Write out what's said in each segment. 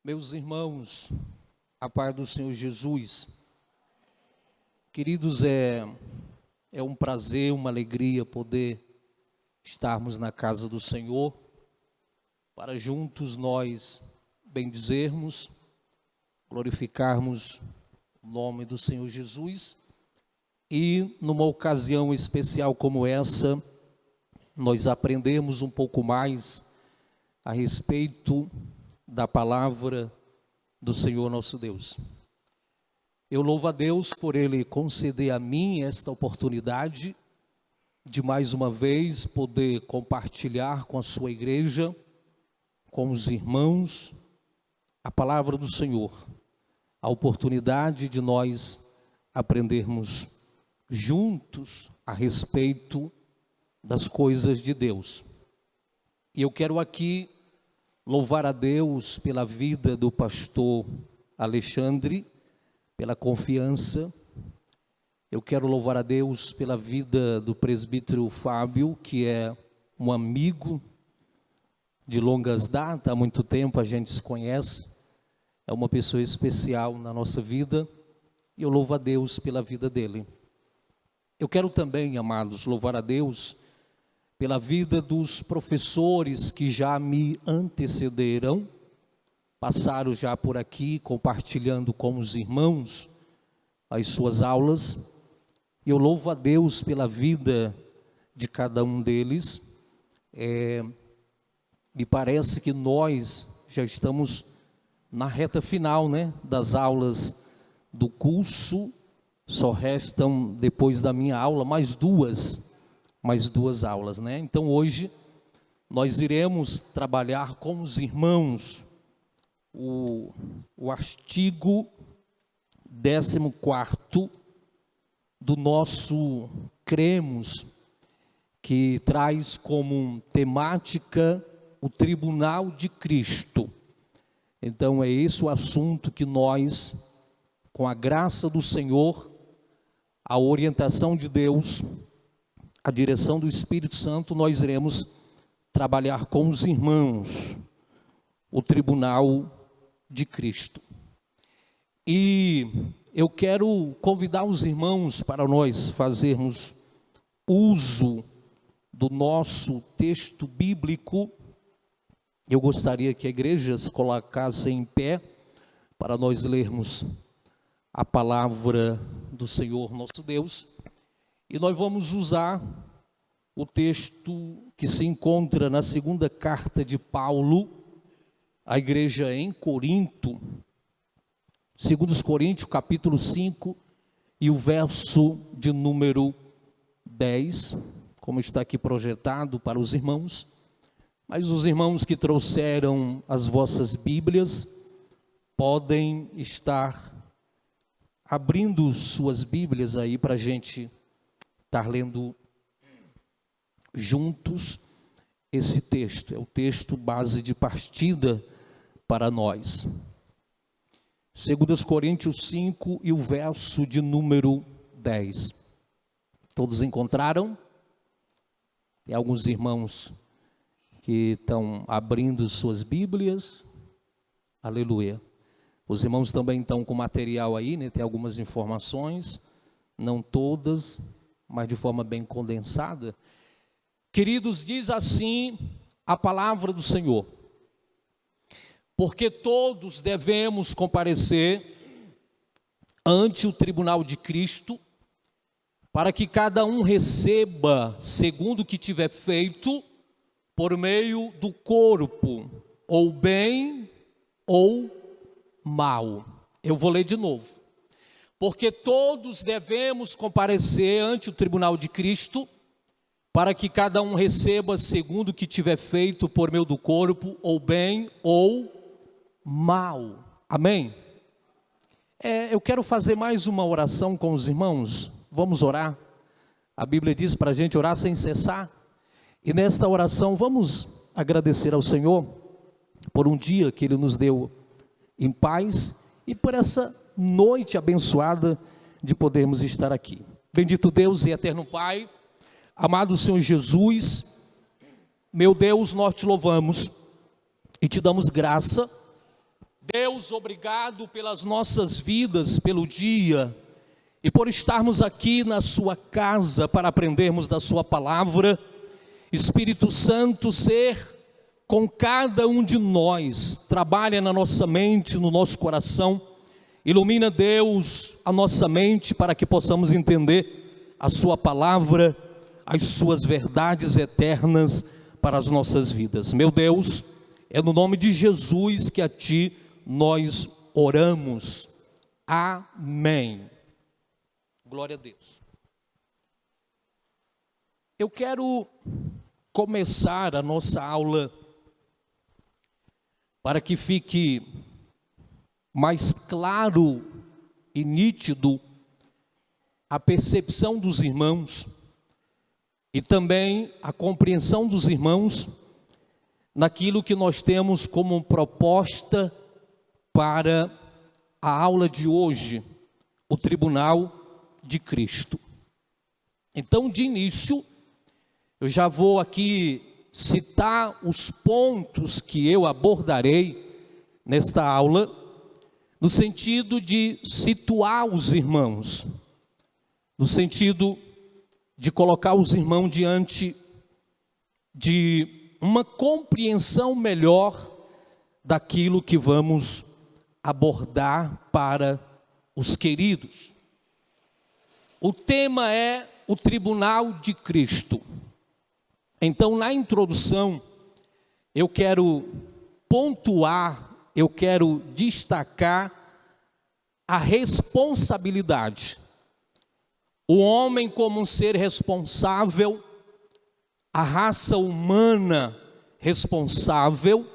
Meus irmãos, a paz do Senhor Jesus, queridos, é um prazer, uma alegria poder estarmos na casa do Senhor, para juntos nós bendizermos, glorificarmos o nome do Senhor Jesus, e numa ocasião especial como essa, nós aprendemos um pouco mais a respeito da palavra do Senhor nosso Deus. Eu louvo a Deus por Ele conceder a mim esta oportunidade de mais uma vez poder compartilhar com a sua igreja, com os irmãos, a palavra do Senhor, a oportunidade de nós aprendermos juntos a respeito das coisas de Deus. E eu quero aqui louvar a Deus pela vida do pastor Alexandre, pela confiança. Eu quero louvar a Deus pela vida do presbítero Fábio, que é um amigo de longas datas, há muito tempo a gente se conhece, é uma pessoa especial na nossa vida, e eu louvo a Deus pela vida dele. Eu quero também, amados, louvar a Deus pela vida dos professores que já me antecederam, passaram já por aqui compartilhando com os irmãos as suas aulas. Eu louvo a Deus pela vida de cada um deles. Me parece que nós já estamos na reta final, das aulas do curso. Só restam, depois da minha aula, mais duas aulas, Então hoje nós iremos trabalhar com os irmãos o artigo 14º do nosso Cremos, que traz como temática o Tribunal de Cristo. Então é esse o assunto que nós, com a graça do Senhor, a orientação de Deus, a direção do Espírito Santo, nós iremos trabalhar com os irmãos o Tribunal de Cristo. E eu quero convidar os irmãos para nós fazermos uso do nosso texto bíblico. Eu gostaria que a igreja se colocasse em pé para nós lermos a palavra do Senhor nosso Deus. E nós vamos usar o texto que se encontra na segunda carta de Paulo à igreja em Corinto, 2 Coríntios, capítulo 5, e o verso de número 10, como está aqui projetado para os irmãos. Mas os irmãos que trouxeram as vossas Bíblias podem estar abrindo suas Bíblias aí para a gente estar lendo juntos esse texto. É o texto base de partida para nós. 2 Coríntios 5 e o verso de número 10. Todos encontraram? Tem alguns irmãos que estão abrindo suas Bíblias. Aleluia. Os irmãos também estão com material aí, Tem algumas informações, não todas, mas de forma bem condensada. Queridos, diz assim a palavra do Senhor: porque todos devemos comparecer ante o tribunal de Cristo, para que cada um receba segundo o que tiver feito por meio do corpo, ou bem ou mal. Eu vou ler de novo. Porque todos devemos comparecer ante o tribunal de Cristo, para que cada um receba segundo o que tiver feito por meio do corpo, ou bem ou mal. Amém? Eu quero fazer mais uma oração com os irmãos. Vamos orar. A Bíblia diz para a gente orar sem cessar. E nesta oração vamos agradecer ao Senhor por um dia que Ele nos deu em paz e por essa noite abençoada de podermos estar aqui. Bendito Deus e eterno Pai, amado Senhor Jesus, meu Deus, nós te louvamos e te damos graça Deus, obrigado pelas nossas vidas, pelo dia e por estarmos aqui na sua casa para aprendermos da sua palavra. Espírito Santo, ser com cada um de nós, trabalha na nossa mente, no nosso coração, ilumina, Deus, a nossa mente para que possamos entender a sua palavra, as suas verdades eternas para as nossas vidas. Meu Deus, é no nome de Jesus que a Ti nós oramos. Amém. Glória a Deus. Eu quero começar a nossa aula para que fique mais claro e nítido a percepção dos irmãos e também a compreensão dos irmãos naquilo que nós temos como proposta para a aula de hoje, o Tribunal de Cristo. Então, de início, eu já vou aqui citar os pontos que eu abordarei nesta aula, no sentido de situar os irmãos, no sentido de colocar os irmãos diante de uma compreensão melhor daquilo que vamos abordar para os queridos. O tema é o Tribunal de Cristo. Então, na introdução, eu quero pontuar, eu quero destacar a responsabilidade. O homem como um ser responsável, a raça humana responsável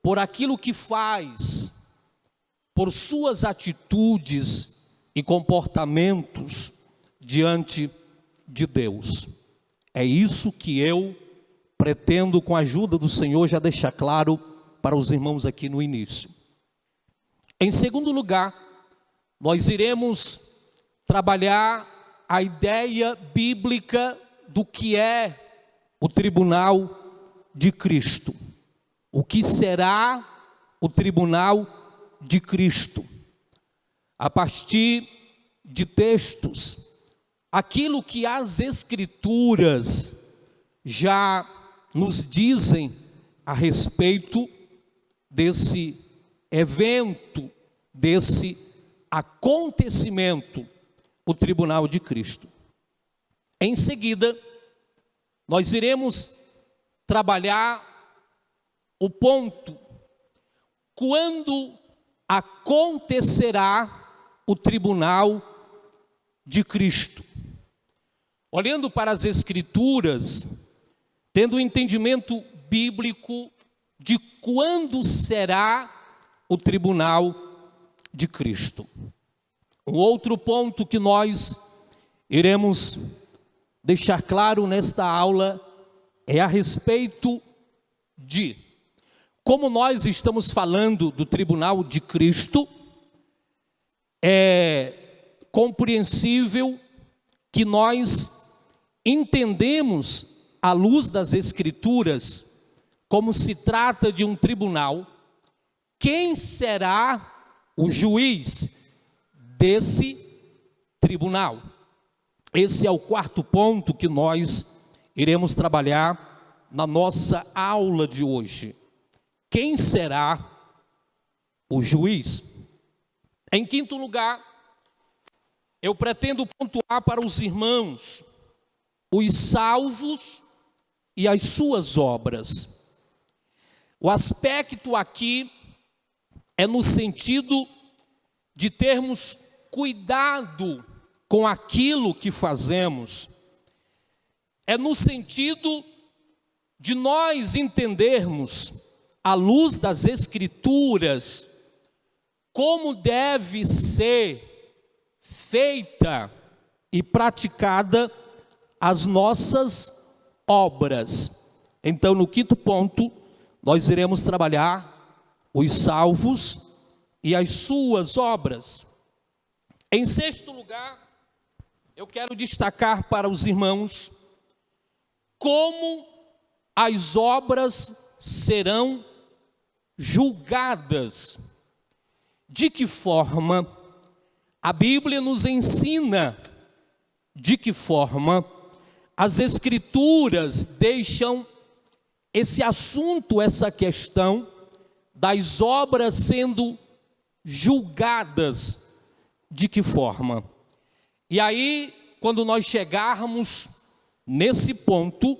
por aquilo que faz, por suas atitudes e comportamentos diante de Deus. É isso que eu pretendo, com a ajuda do Senhor, já deixar claro para os irmãos aqui no início. Em segundo lugar, nós iremos trabalhar a ideia bíblica do que é o Tribunal de Cristo. O que será o Tribunal de Cristo? A partir de textos, aquilo que as Escrituras já nos dizem a respeito desse evento, desse acontecimento, o Tribunal de Cristo. Em seguida, nós iremos trabalhar o ponto quando acontecerá o Tribunal de Cristo. Olhando para as Escrituras, tendo o entendimento bíblico de quando será o Tribunal de Cristo. Um outro ponto que nós iremos deixar claro nesta aula é a respeito de como nós estamos falando do Tribunal de Cristo. É compreensível que nós entendemos, à luz das Escrituras, como se trata de um tribunal. Quem será o juiz desse tribunal? Esse é o quarto ponto que nós iremos trabalhar na nossa aula de hoje. Quem será o juiz? Em quinto lugar, eu pretendo pontuar para os irmãos os salvos e as suas obras. O aspecto aqui é no sentido de termos cuidado com aquilo que fazemos. É no sentido de nós entendermos, à luz das Escrituras, como deve ser feita e praticada as nossas obras. Então, no quinto ponto, nós iremos trabalhar os salvos e as suas obras. Em sexto lugar, eu quero destacar para os irmãos como as obras serão julgadas de que forma a Bíblia nos ensina, de que forma as Escrituras deixam esse assunto, essa questão das obras sendo julgadas, de que forma. E aí, quando nós chegarmos nesse ponto,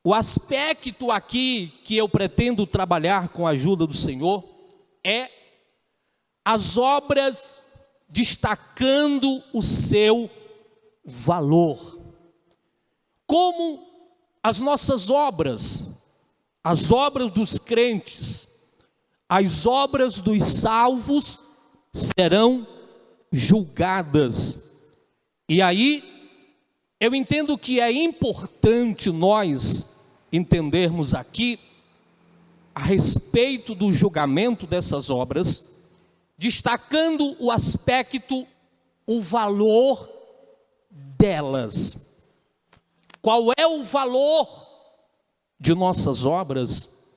o aspecto aqui que eu pretendo trabalhar com a ajuda do Senhor é as obras destacando o seu valor. Como as nossas obras, as obras dos crentes, as obras dos salvos serão julgadas. E aí, eu entendo que é importante nós entendermos aqui a respeito do julgamento dessas obras, destacando o aspecto, o valor delas. Qual é o valor de nossas obras?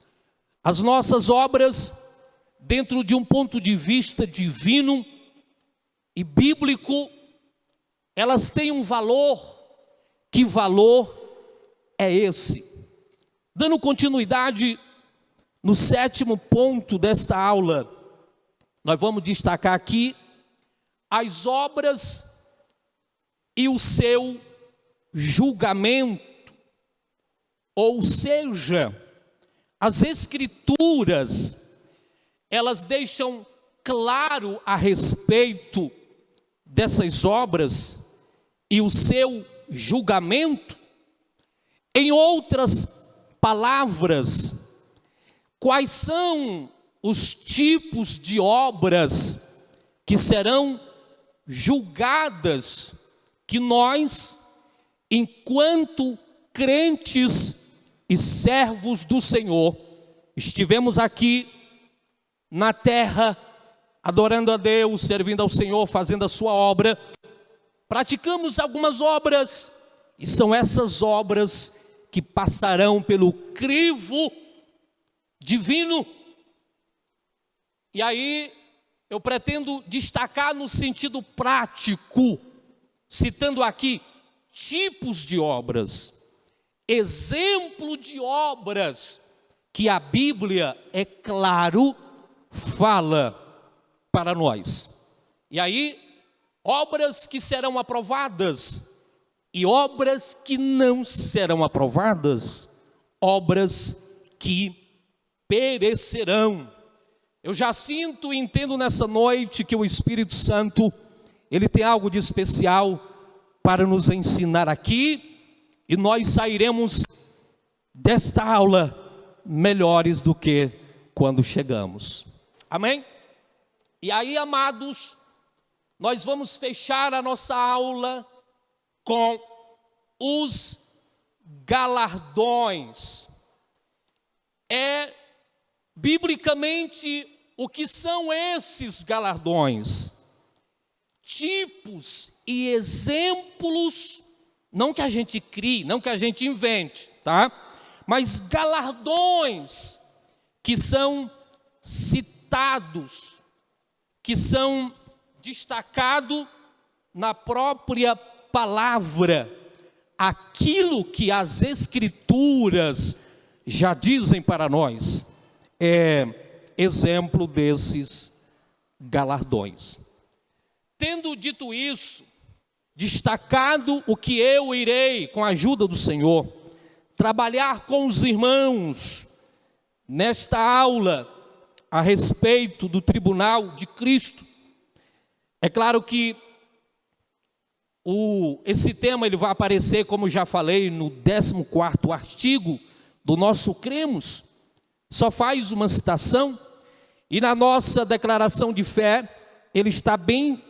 As nossas obras, dentro de um ponto de vista divino e bíblico, elas têm um valor. Que valor é esse? Dando continuidade no 7º ponto desta aula, nós vamos destacar aqui as obras e o seu julgamento, ou seja, as Escrituras, elas deixam claro a respeito dessas obras e o seu julgamento. Em outras palavras, quais são os tipos de obras que serão julgadas, que nós, enquanto crentes e servos do Senhor, estivemos aqui na terra, adorando a Deus, servindo ao Senhor, fazendo a sua obra, praticamos algumas obras, e são essas obras que passarão pelo crivo divino. E aí eu pretendo destacar no sentido prático, citando aqui tipos de obras, exemplo de obras que a Bíblia, é claro, fala para nós. E aí, obras que serão aprovadas e obras que não serão aprovadas, obras que perecerão. Eu já sinto e entendo nessa noite que o Espírito Santo, ele tem algo de especial para nos ensinar aqui, e nós sairemos desta aula melhores do que quando chegamos. Amém? E aí, amados, nós vamos fechar a nossa aula com os galardões. Biblicamente, o que são esses galardões? Tipos e exemplos, não que a gente crie, não que a gente invente, tá? Mas galardões que são citados, que são destacados na própria palavra, aquilo que as Escrituras já dizem para nós, é exemplo desses galardões. Tendo dito isso, destacado o que eu irei, com a ajuda do Senhor, trabalhar com os irmãos nesta aula a respeito do tribunal de Cristo. É claro que esse tema ele vai aparecer, como já falei, no 14º artigo do nosso Cremos. Só faz uma citação, e na nossa declaração de fé ele está bem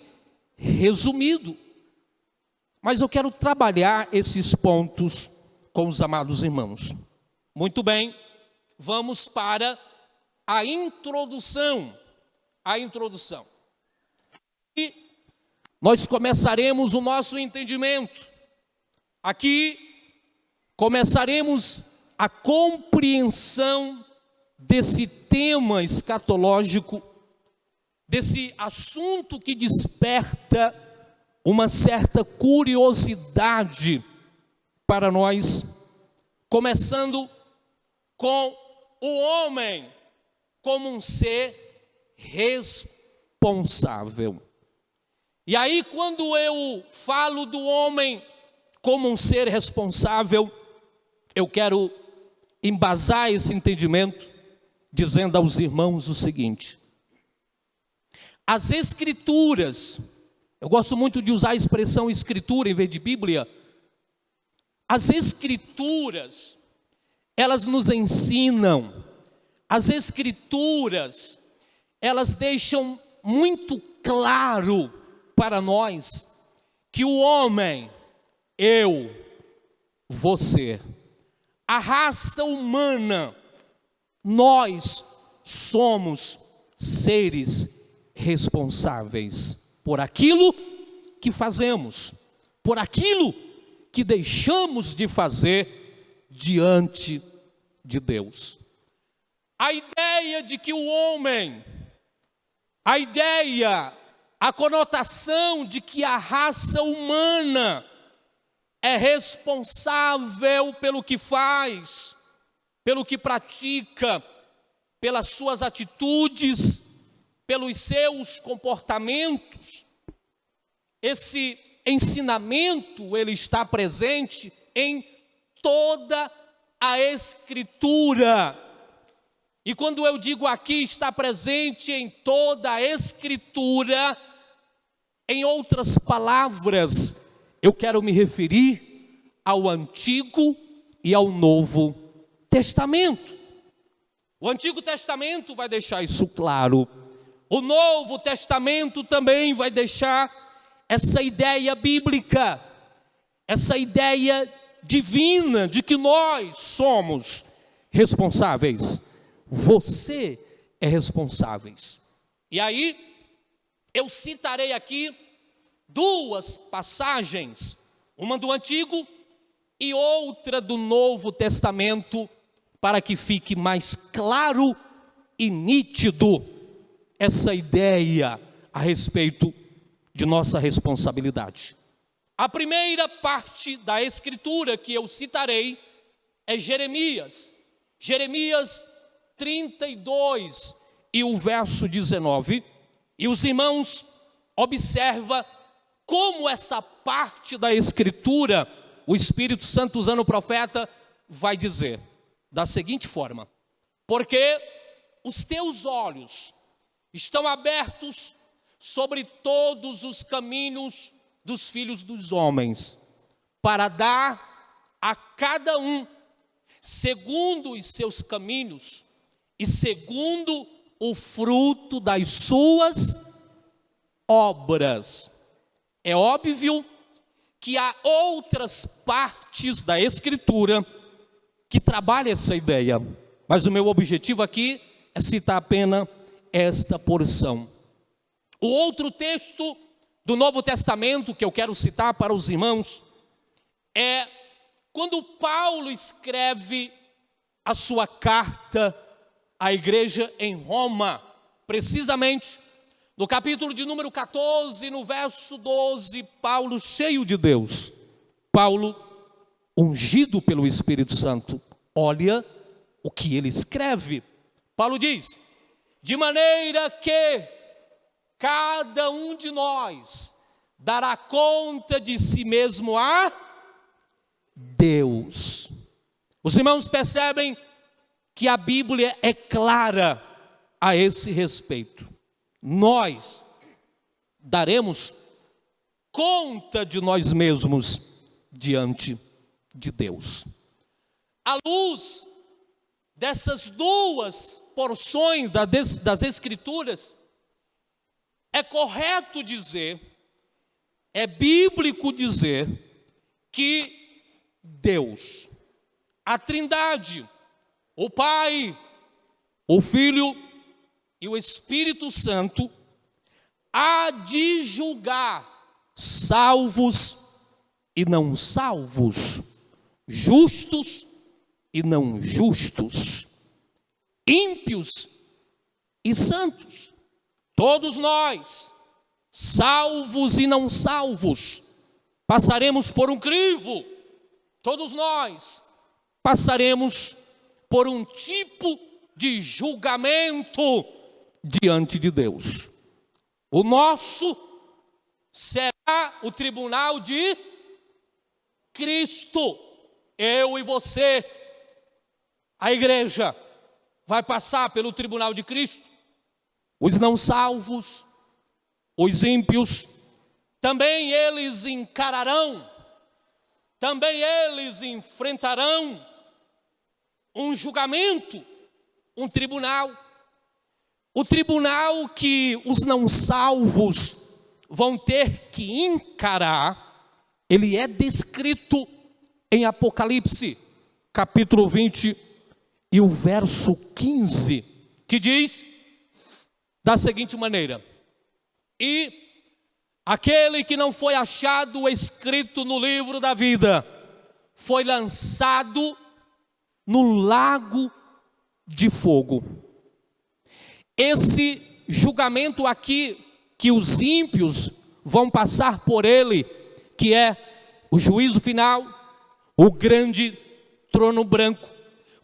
resumido. Mas eu quero trabalhar esses pontos com os amados irmãos. Muito bem, vamos para a introdução. E nós começaremos o nosso entendimento. Aqui começaremos a compreensão desse tema escatológico desse assunto que desperta uma certa curiosidade para nós, começando com o homem como um ser responsável. E aí, quando eu falo do homem como um ser responsável, eu quero embasar esse entendimento dizendo aos irmãos o seguinte: as Escrituras, eu gosto muito de usar a expressão Escritura em vez de Bíblia. As Escrituras, elas nos ensinam, as Escrituras, elas deixam muito claro para nós que o homem, eu, você, a raça humana, nós somos seres responsáveis por aquilo que fazemos, por aquilo que deixamos de fazer diante de Deus. A ideia de que o homem, a conotação de que a raça humana é responsável pelo que faz, pelo que pratica, pelas suas atitudes, pelos seus comportamentos. Esse ensinamento, ele está presente em toda a Escritura. E quando eu digo aqui está presente em toda a Escritura, em outras palavras, eu quero me referir ao Antigo e ao Novo Testamento. O Antigo Testamento vai deixar isso claro. O Novo Testamento também vai deixar essa ideia bíblica, essa ideia divina de que nós somos responsáveis. Você é responsável. E aí, eu citarei aqui duas passagens, uma do Antigo e outra do Novo Testamento, para que fique mais claro e nítido essa ideia a respeito de nossa responsabilidade. A primeira parte da Escritura que eu citarei é Jeremias 32 e o verso 19, e os irmãos observam como essa parte da Escritura, o Espírito Santo usando o profeta, vai dizer da seguinte forma: porque os teus olhos estão abertos sobre todos os caminhos dos filhos dos homens, para dar a cada um segundo os seus caminhos e segundo o fruto das suas obras. É óbvio que há outras partes da Escritura que trabalham essa ideia, mas o meu objetivo aqui é citar apenas esta porção. O outro texto do Novo Testamento que eu quero citar para os irmãos é quando Paulo escreve a sua carta à igreja em Roma, precisamente no capítulo de número 14, no verso 12, Paulo, cheio de Deus, Paulo, ungido pelo Espírito Santo, olha o que ele escreve. Paulo diz: de maneira que cada um de nós dará conta de si mesmo a Deus. Os irmãos percebem que a Bíblia é clara a esse respeito. Nós daremos conta de nós mesmos diante de Deus. À luz dessas duas porções das Escrituras, é correto dizer, é bíblico dizer que Deus, a Trindade, o Pai, o Filho e o Espírito Santo, há de julgar salvos e não salvos, justos e não justos, ímpios e santos. Todos nós, salvos e não salvos, passaremos por um crivo. Todos nós passaremos por um tipo de julgamento diante de Deus. O nosso será o tribunal de Cristo. Eu e você, a igreja, vai passar pelo tribunal de Cristo. Os não salvos, os ímpios, também eles encararão, também eles enfrentarão um julgamento, um tribunal. O tribunal que os não salvos vão ter que encarar, ele é descrito em Apocalipse, capítulo 20 e o verso 15, que diz da seguinte maneira: e aquele que não foi achado escrito no livro da vida foi lançado no lago de fogo. Esse julgamento aqui, que os ímpios vão passar por ele, que é o juízo final, o grande trono branco,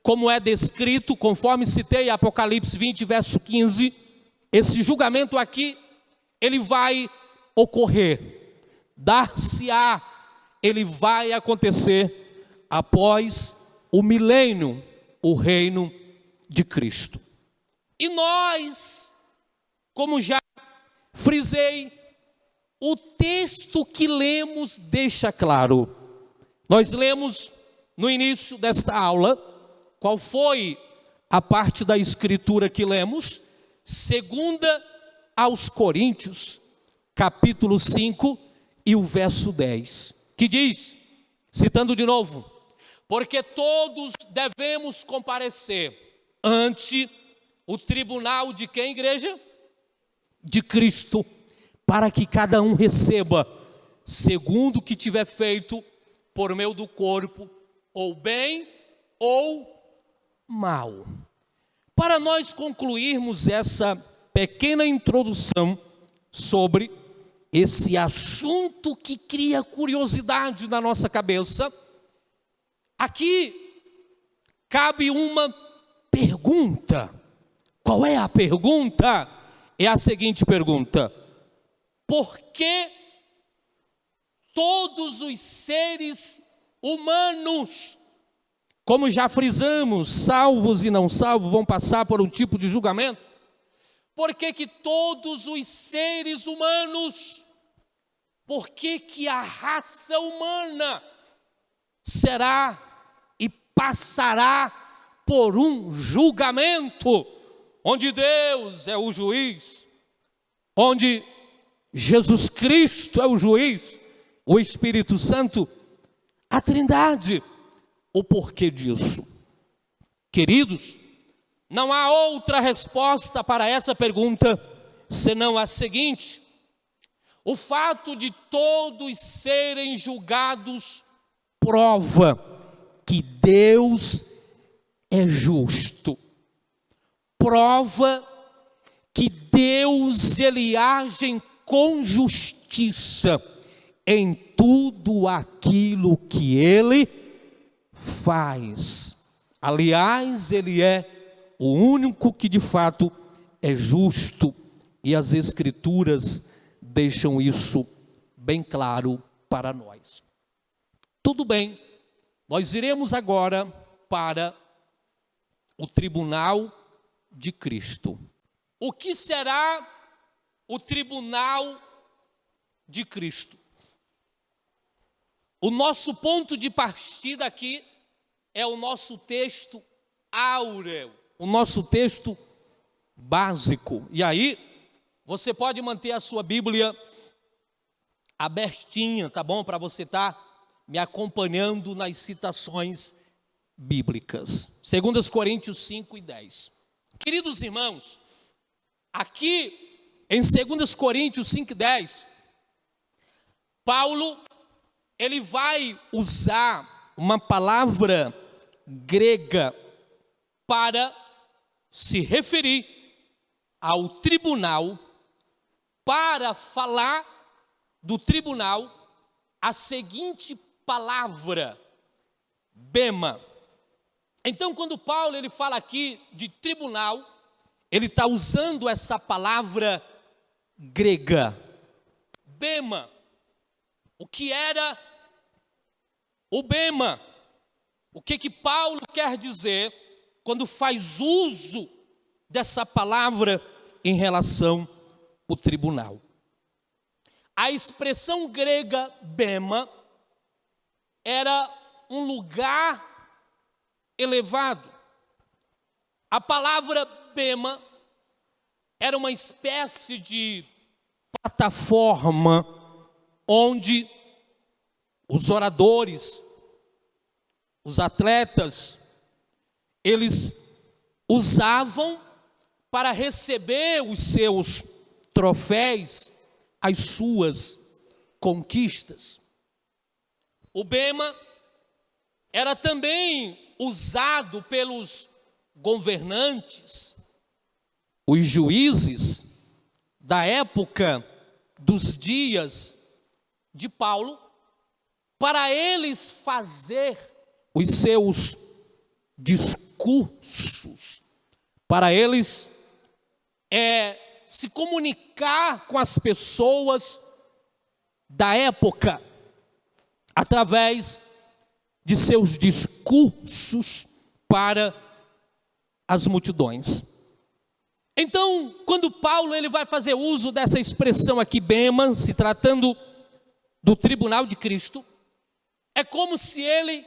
como é descrito, conforme citei Apocalipse 20, verso 15, esse julgamento aqui, ele vai ocorrer, dar-se-á, ele vai acontecer após o milênio, o reino de Cristo. E nós, como já frisei, o texto que lemos deixa claro. Nós lemos no início desta aula, qual foi a parte da escritura que lemos? 2 aos Coríntios, capítulo 5 e o verso 10, que diz, citando de novo: porque todos devemos comparecer ante o tribunal de quem, igreja? De Cristo, para que cada um receba segundo o que tiver feito por meio do corpo, ou bem ou mal. Para nós concluirmos essa pequena introdução sobre esse assunto que cria curiosidade na nossa cabeça, aqui cabe uma pergunta. Qual é a pergunta? É a seguinte pergunta: por que todos os seres humanos, como já frisamos, salvos e não salvos, vão passar por um tipo de julgamento? Por que que todos os seres humanos, por que que a raça humana será e passará por um julgamento, onde Deus é o juiz, onde Jesus Cristo é o juiz, o Espírito Santo, a Trindade? O porquê disso? Queridos, não há outra resposta para essa pergunta senão a seguinte: o fato de todos serem julgados prova que Deus é justo, prova que Deus, ele age com justiça em tudo aquilo que ele faz. Aliás, ele é o único que de fato é justo, e as Escrituras deixam isso bem claro para nós. Tudo bem, nós iremos agora para o tribunal de Cristo. O que será o tribunal de Cristo? O nosso ponto de partida aqui é o nosso texto áureo, o nosso texto básico. E aí, você pode manter a sua Bíblia abertinha, tá bom? Para você estar me acompanhando nas citações bíblicas. 2 Coríntios 5 e 10. Queridos irmãos, aqui em 2 Coríntios 5 e 10, Paulo, ele vai usar uma palavra grega para se referir ao tribunal para falar do tribunal a seguinte palavra: bema. Então, quando Paulo ele fala aqui de tribunal, ele está usando essa palavra grega, bema. O que era o bema? O que Paulo quer dizer quando faz uso dessa palavra em relação ao tribunal? A expressão grega bema era um lugar elevado. A palavra bema era uma espécie de plataforma onde os oradores, os atletas, eles usavam para receber os seus troféus, as suas conquistas. O bema era também usado pelos governantes, os juízes da época dos dias de Paulo, para eles fazer os seus discursos, para eles se comunicar com as pessoas da época, através de seus discursos para as multidões. Então, quando Paulo ele vai fazer uso dessa expressão aqui, bema, se tratando do tribunal de Cristo, é como se ele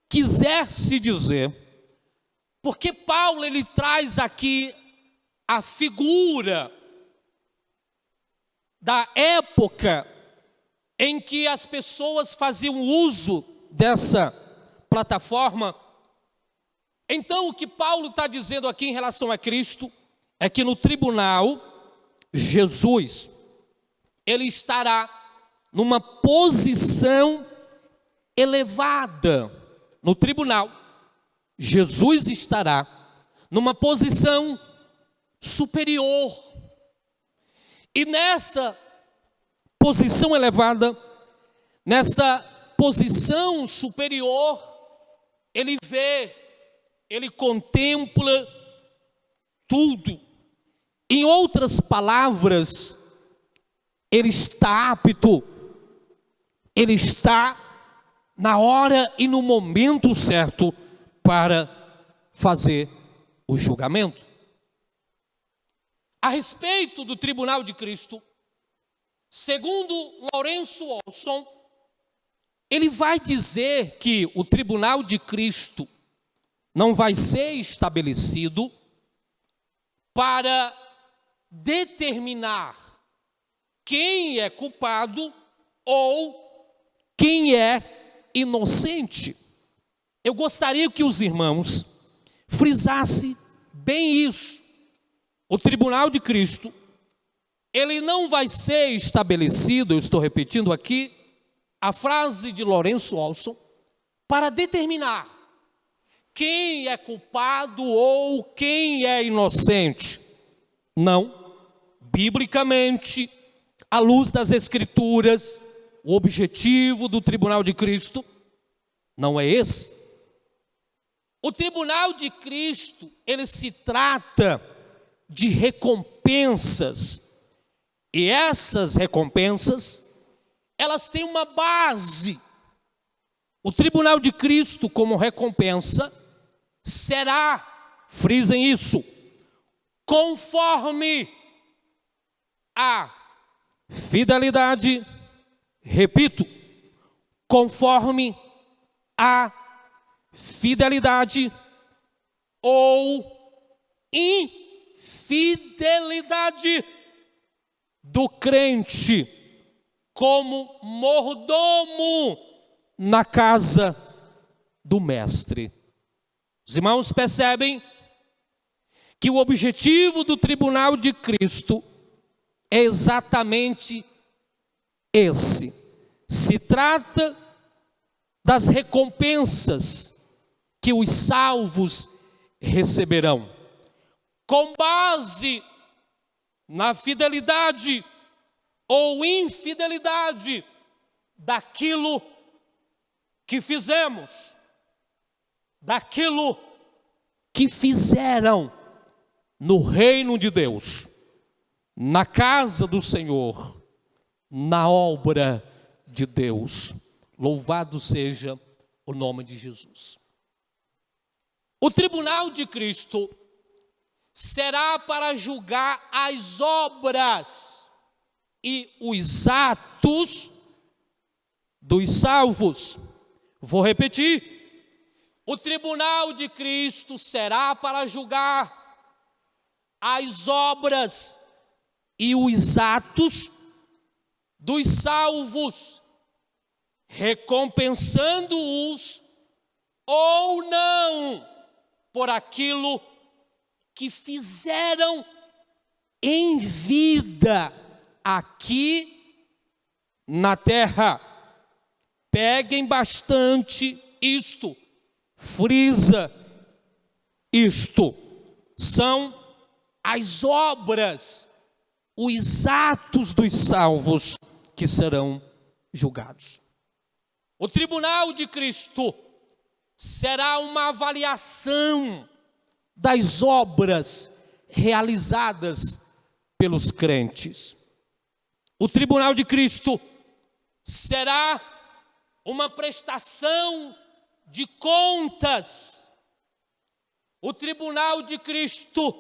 quisesse dizer, porque Paulo ele traz aqui a figura da época em que as pessoas faziam uso dessa plataforma. Então, o que Paulo está dizendo aqui em relação a Cristo é que no tribunal, Jesus, ele estará numa posição elevada. No tribunal, Jesus estará numa posição superior. E nessa posição elevada, nessa posição superior, ele vê, ele contempla tudo. Em outras palavras, ele está apto, ele está na hora e no momento certo para fazer o julgamento. A respeito do tribunal de Cristo, segundo Lourenço Olson, ele vai dizer que o tribunal de Cristo não vai ser estabelecido para determinar quem é culpado ou quem é inocente. Eu gostaria que os irmãos frisassem bem isso. O tribunal de Cristo, ele não vai ser estabelecido, eu estou repetindo aqui a frase de Lourenço Olson, para determinar quem é culpado ou quem é inocente. Não, biblicamente, à luz das Escrituras, o objetivo do tribunal de Cristo não é esse. O tribunal de Cristo, ele se trata de recompensas, e essas recompensas, elas têm uma base. O tribunal de Cristo, como recompensa, será, frisem isso, conforme a fidelidade, repito, conforme a fidelidade ou infidelidade do crente como mordomo na casa do mestre. Os irmãos percebem que o objetivo do tribunal de Cristo é exatamente esse. Se trata das recompensas que os salvos receberão, com base na fidelidade ou infidelidade daquilo que fizemos, daquilo que fizeram no reino de Deus, na casa do Senhor, na obra de Deus. Louvado seja o nome de Jesus. O tribunal de Cristo será para julgar as obras e os atos dos salvos. Vou repetir. O tribunal de Cristo será para julgar as obras e os atos dos salvos, recompensando-os ou não por aquilo que fizeram em vida aqui na terra. Peguem bastante isto, frisa isto, são as obras, os atos dos salvos que serão julgados. O tribunal de Cristo será uma avaliação das obras realizadas pelos crentes. O tribunal de Cristo será uma prestação de contas. O tribunal de Cristo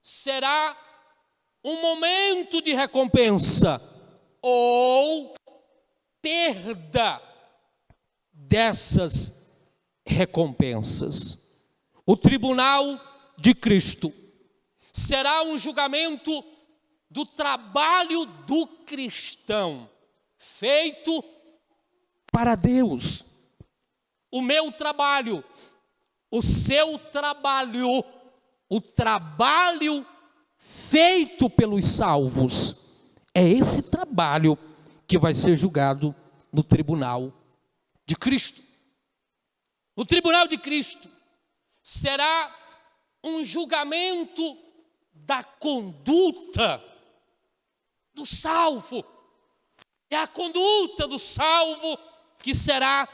será um momento de recompensa ou perda dessas recompensas. O tribunal de Cristo será um julgamento do trabalho do cristão, feito para Deus. O meu trabalho, o seu trabalho, o trabalho feito pelos salvos, é esse trabalho que vai ser julgado no tribunal de Cristo. O tribunal de Cristo será um julgamento da conduta do salvo. É a conduta do salvo que será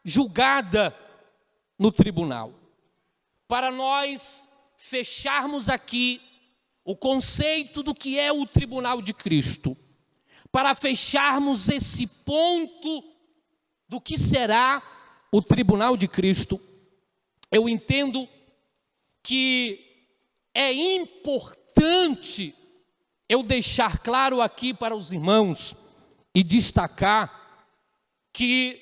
julgada no tribunal. Para nós fecharmos aqui o conceito do que é o tribunal de Cristo, para fecharmos esse ponto do que será o tribunal de Cristo, eu entendo que é importante eu deixar claro aqui para os irmãos e destacar que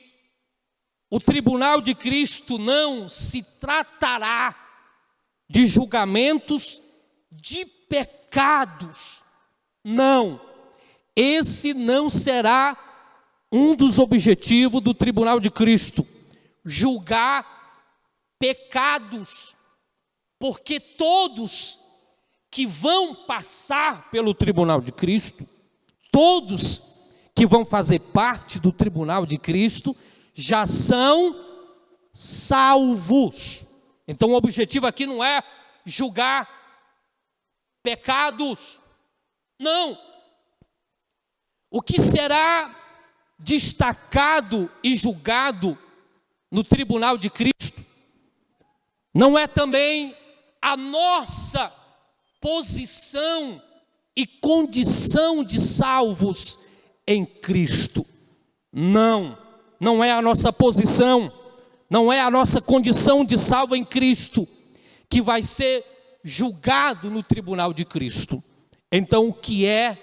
o tribunal de Cristo não se tratará de julgamentos de pecados. Não, esse não será um dos objetivos do tribunal de Cristo, julgar pecados, porque todos que vão passar pelo tribunal de Cristo, todos que vão fazer parte do tribunal de Cristo, já são salvos. Então o objetivo aqui não é julgar pecados, não. O que será destacado e julgado no tribunal de Cristo não é também a nossa posição e condição de salvos em Cristo. Não é a nossa posição, não é a nossa condição de salvo em Cristo que vai ser julgado no tribunal de Cristo. Então, o que é,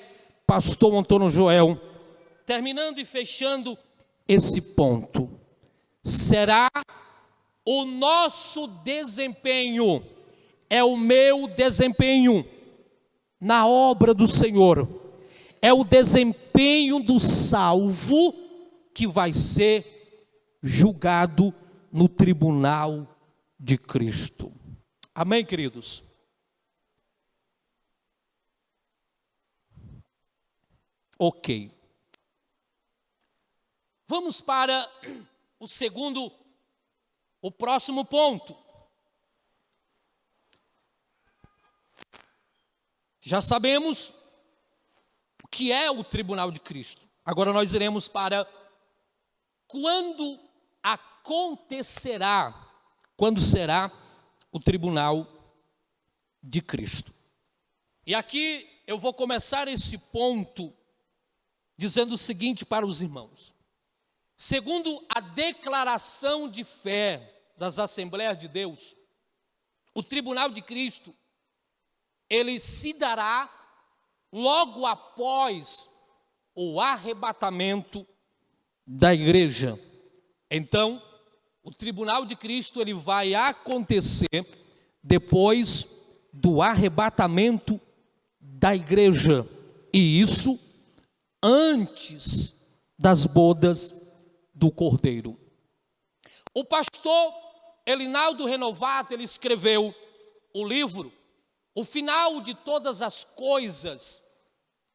pastor Antônio Joel, terminando e fechando esse ponto, será o nosso desempenho, é o meu desempenho na obra do Senhor, é o desempenho do salvo que vai ser julgado no tribunal de Cristo. Amém, queridos? Ok. Vamos para o próximo ponto. Já sabemos o que é o tribunal de Cristo. Agora nós iremos para quando acontecerá, quando será o tribunal de Cristo. E aqui eu vou começar esse ponto dizendo o seguinte para os irmãos. Segundo a declaração de fé das Assembleias de Deus, o tribunal de Cristo, ele se dará logo após o arrebatamento da igreja. Então, o tribunal de Cristo, ele vai acontecer depois do arrebatamento da igreja, e isso antes das bodas do Cordeiro. O pastor Elinaldo Renovato, ele escreveu o livro O Final de Todas as Coisas,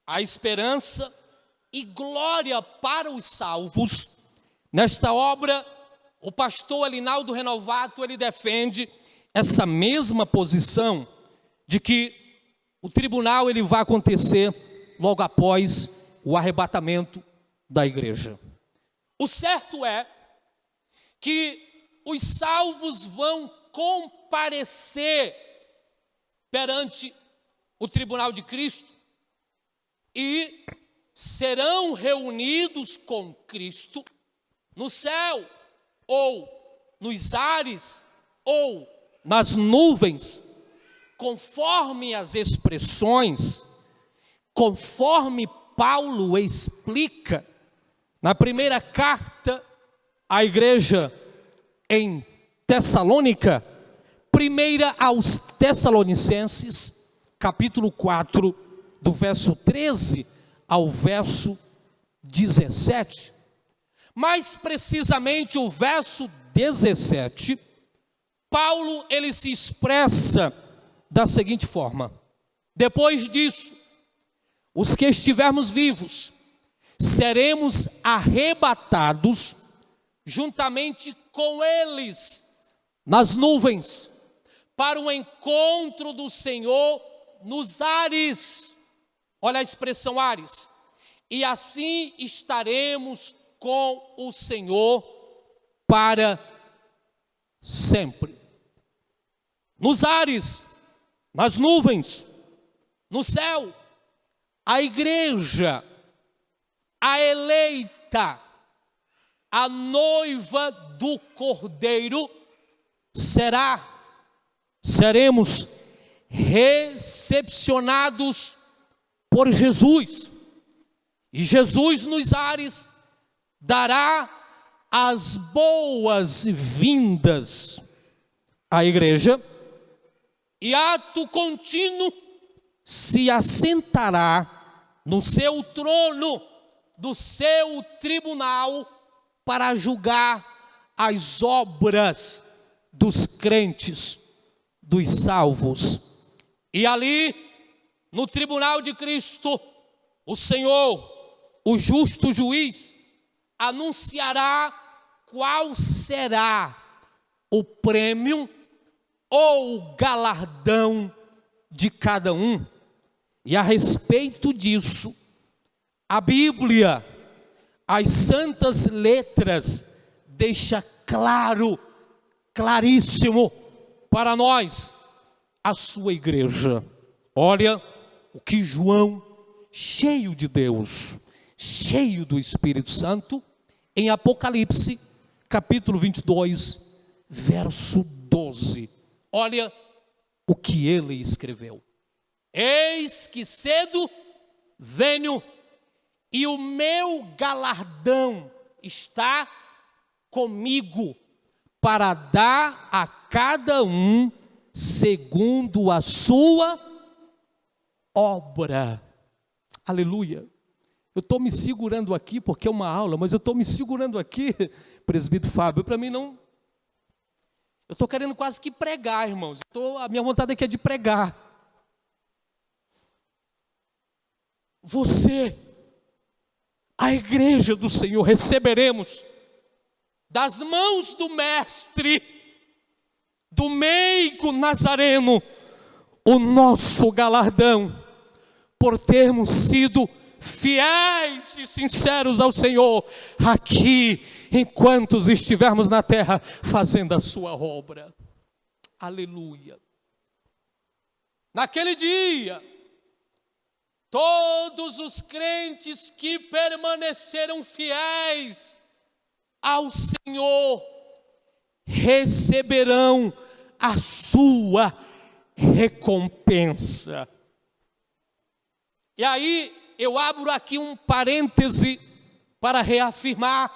a Esperança e Glória para os Salvos. Nesta obra, o pastor Elinaldo Renovato, ele defende essa mesma posição de que o tribunal ele vai acontecer logo após o arrebatamento da igreja. O certo é que os salvos vão comparecer perante o tribunal de Cristo e serão reunidos com Cristo no céu, ou nos ares, ou nas nuvens, conforme as expressões, conforme Paulo explica na primeira carta à igreja em Tessalônica, primeira aos Tessalonicenses, capítulo 4, do verso 13 ao verso 17. Mais precisamente o verso 17, Paulo ele se expressa da seguinte forma: depois disso, os que estivermos vivos, seremos arrebatados juntamente com eles nas nuvens, para o encontro do Senhor nos ares. Olha a expressão ares. E assim estaremos com o Senhor para sempre. Nos ares, nas nuvens, no céu, a igreja, a eleita, a noiva do Cordeiro, seremos recepcionados por Jesus. E Jesus nos ares dará as boas-vindas à igreja, e ato contínuo se assentará no seu trono do seu tribunal para julgar as obras dos crentes, dos salvos. E ali, no tribunal de Cristo, o Senhor, o justo juiz, anunciará qual será o prêmio ou o galardão de cada um. E a respeito disso, a Bíblia, as santas letras, deixa claríssimo para nós, a sua igreja. Olha o que João, cheio de Deus, cheio do Espírito Santo, em Apocalipse, capítulo 22, verso 12. Olha o que ele escreveu: eis que cedo venho, e o meu galardão está comigo, para dar a cada um segundo a sua obra. Aleluia. Eu estou me segurando aqui porque é uma aula, mas eu estou me segurando aqui, presbítero Fábio, para mim não... Eu estou querendo quase que pregar, irmãos. A minha vontade aqui é de pregar. Você, a igreja do Senhor, receberemos das mãos do Mestre, do meigo Nazareno, o nosso galardão, por termos sido fiéis e sinceros ao Senhor, aqui, enquanto estivermos na terra, fazendo a sua obra. Aleluia. Naquele dia, todos os crentes que permaneceram fiéis ao Senhor receberão a sua recompensa. E aí eu abro aqui um parêntese para reafirmar,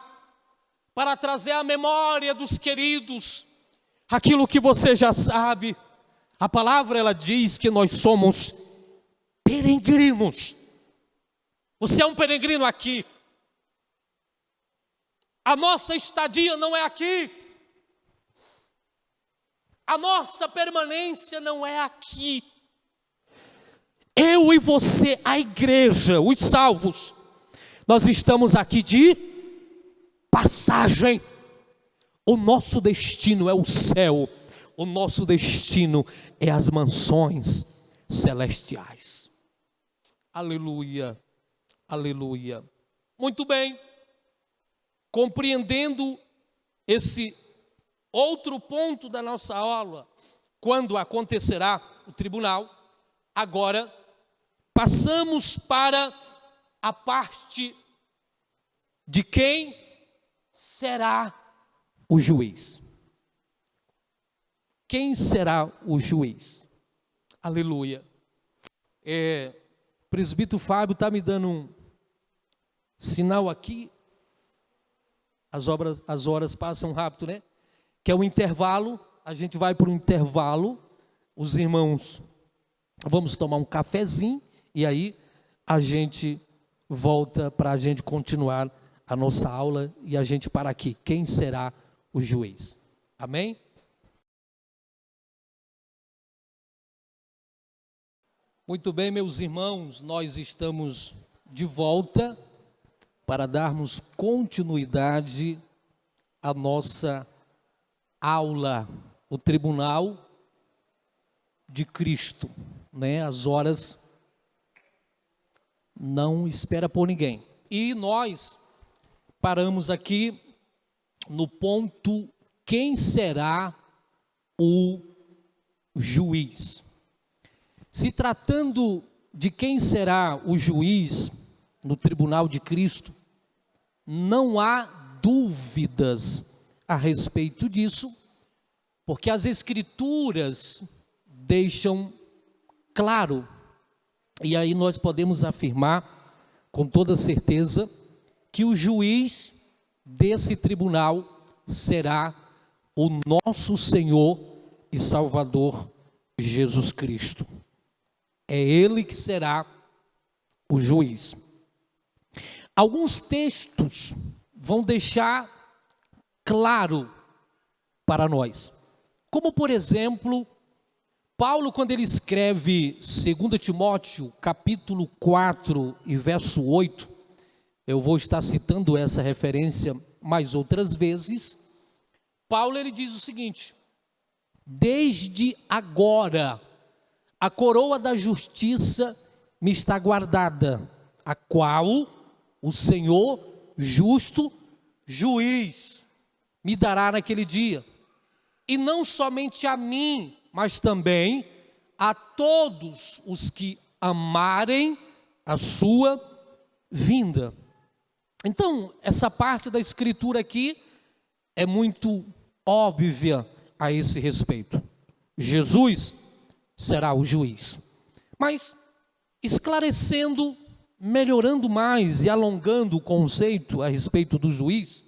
para trazer à memória dos queridos aquilo que você já sabe. A palavra ela diz que nós somos peregrinos. Você é um peregrino aqui. A nossa estadia não é aqui. A nossa permanência não é aqui. Eu e você, a igreja, os salvos, nós estamos aqui de passagem. O nosso destino é o céu. O nosso destino é as mansões celestiais. Aleluia, aleluia. Muito bem. Compreendendo esse outro ponto da nossa aula, quando acontecerá o tribunal, agora passamos para a parte de quem será o juiz. Quem será o juiz? Aleluia. Presbítero Fábio está me dando um sinal aqui. As horas passam rápido, né? Que é o intervalo. A gente vai para o intervalo. Os irmãos, vamos tomar um cafezinho. E aí a gente volta para a gente continuar a nossa aula. E a gente para aqui. Quem será o juiz? Amém? Muito bem, meus irmãos. Nós estamos de volta para darmos continuidade à nossa aula, o tribunal de Cristo, né? As horas não espera por ninguém. E nós paramos aqui no ponto: quem será o juiz? Se tratando de quem será o juiz no tribunal de Cristo, não há dúvidas a respeito disso, porque as Escrituras deixam claro, e aí nós podemos afirmar com toda certeza, que o juiz desse tribunal será o nosso Senhor e Salvador Jesus Cristo. É Ele que será o juiz. Alguns textos vão deixar claro para nós, como por exemplo, Paulo, quando ele escreve 2 Timóteo, capítulo 4 e verso 8, eu vou estar citando essa referência mais outras vezes. Paulo ele diz o seguinte: desde agora a coroa da justiça me está guardada, a qual o Senhor, justo juiz, me dará naquele dia. E não somente a mim, mas também a todos os que amarem a sua vinda. Então, essa parte da Escritura aqui é muito óbvia a esse respeito. Jesus será o juiz. Mas, esclarecendo, melhorando mais e alongando o conceito a respeito do juiz,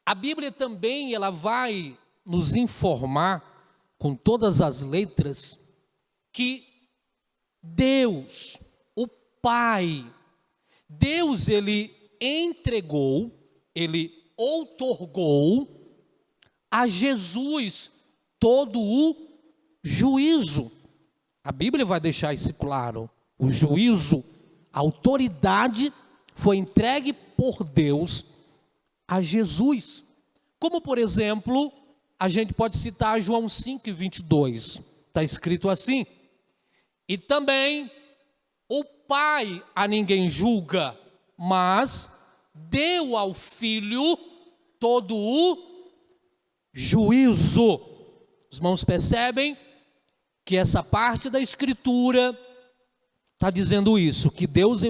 a Bíblia também ela vai nos informar com todas as letras que Deus, o Pai, Deus ele entregou, ele outorgou a Jesus todo o juízo. A Bíblia vai deixar isso claro. O juízo, a autoridade foi entregue por Deus a Jesus. Como por exemplo, a gente pode citar João 5:22. Está escrito assim: e também O Pai a ninguém julga, mas deu ao Filho todo o juízo. Os irmãos percebem que essa parte da Escritura está dizendo isso, que Deus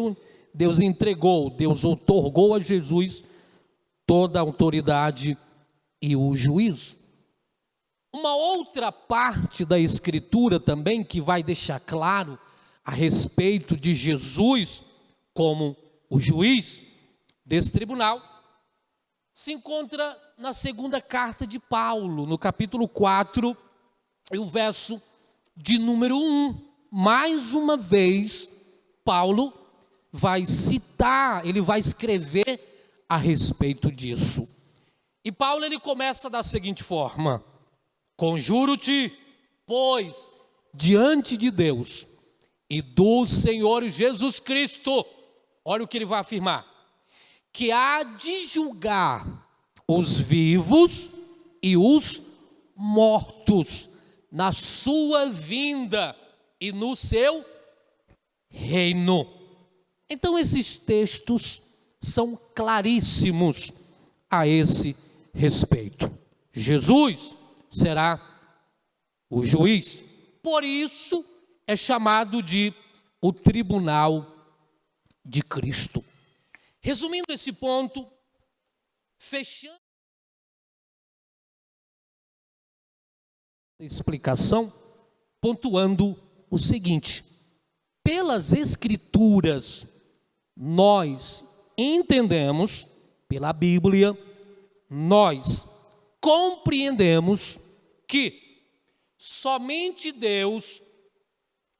entregou, Deus outorgou a Jesus toda a autoridade e o juízo. Uma outra parte da Escritura também que vai deixar claro a respeito de Jesus como o juiz desse tribunal, se encontra na segunda carta de Paulo, no capítulo 4, e o verso de número 1. Mais uma vez, Paulo vai citar, ele vai escrever a respeito disso. E Paulo ele começa da seguinte forma: conjuro-te, pois, diante de Deus e do Senhor Jesus Cristo, olha o que ele vai afirmar, que há de julgar os vivos e os mortos na sua vinda e no seu reino. Então esses textos são claríssimos a esse respeito. Jesus será o juiz, por isso é chamado de o tribunal de Cristo. Resumindo esse ponto, fechando a explicação, pontuando o seguinte: pelas Escrituras, nós entendemos, pela Bíblia, nós compreendemos que somente Deus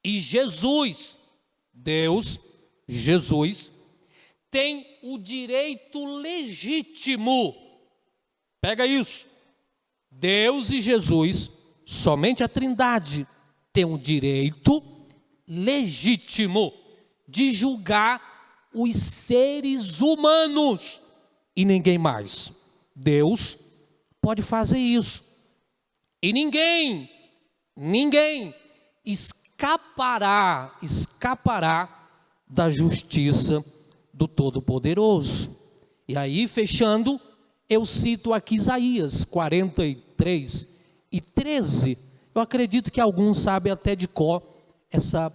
e Jesus, Jesus, tem o direito legítimo, pega isso, Deus e Jesus, somente a Trindade, tem o direito legítimo de julgar os seres humanos e ninguém mais. Deus pode fazer isso e ninguém escapará da justiça do Todo-Poderoso. E aí, fechando, eu cito aqui Isaías 43 e 13. Eu acredito que alguns sabem até de cor essa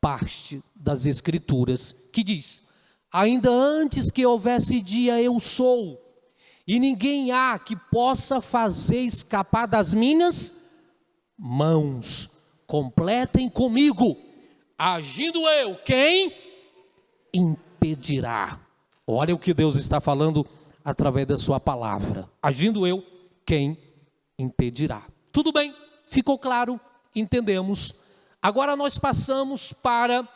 parte das Escrituras, que diz: ainda antes que houvesse dia eu sou, e ninguém há que possa fazer escapar das minhas mãos. Completem comigo, agindo eu, quem impedirá? Olha o que Deus está falando através da sua palavra. Agindo eu, quem impedirá? Tudo bem, ficou claro, entendemos. Agora nós passamos para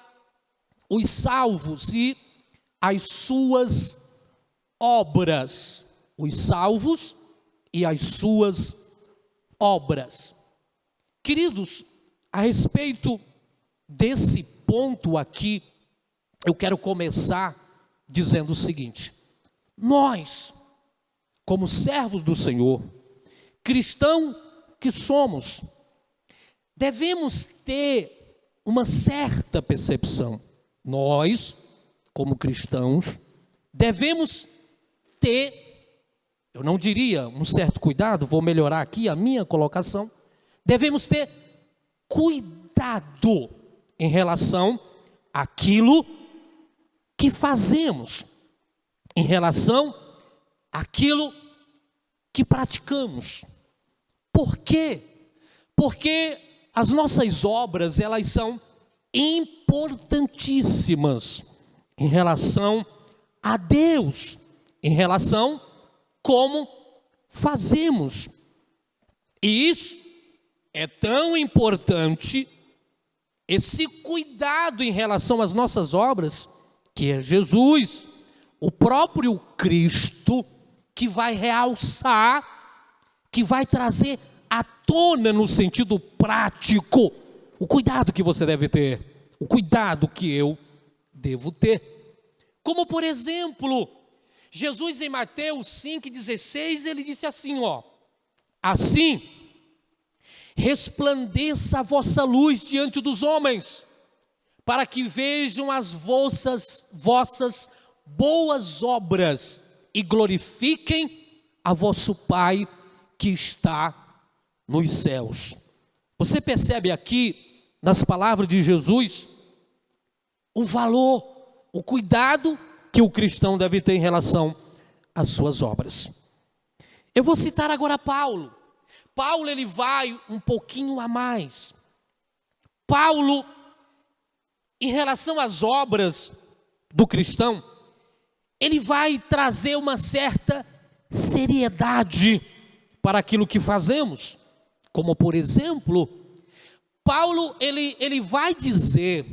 os salvos e as suas obras. Os salvos e as suas obras. Queridos, a respeito desse ponto aqui, eu quero começar dizendo o seguinte: nós, como servos do Senhor, cristão que somos, devemos ter uma certa percepção. Nós, como cristãos, devemos ter, eu não diria um certo cuidado, vou melhorar aqui a minha colocação, devemos ter cuidado em relação àquilo que fazemos, em relação àquilo que praticamos. Por quê? Porque as nossas obras, elas são importantíssimas em relação a Deus, em relação como fazemos. E isso é tão importante, esse cuidado em relação às nossas obras, que é Jesus, o próprio Cristo, que vai realçar, que vai trazer à tona no sentido prático, o cuidado que você deve ter, o cuidado que eu devo ter. Como por exemplo, Jesus em Mateus 5,16, ele disse assim, assim, resplandeça a vossa luz diante dos homens, para que vejam as vossas boas obras e glorifiquem a vosso Pai que está nos céus. Você percebe aqui, nas palavras de Jesus, o valor, o cuidado que o cristão deve ter em relação às suas obras. Eu vou citar agora Paulo. Paulo, ele vai um pouquinho a mais. Paulo, em relação às obras do cristão, ele vai trazer uma certa seriedade para aquilo que fazemos. Como, por exemplo, Paulo, ele vai dizer,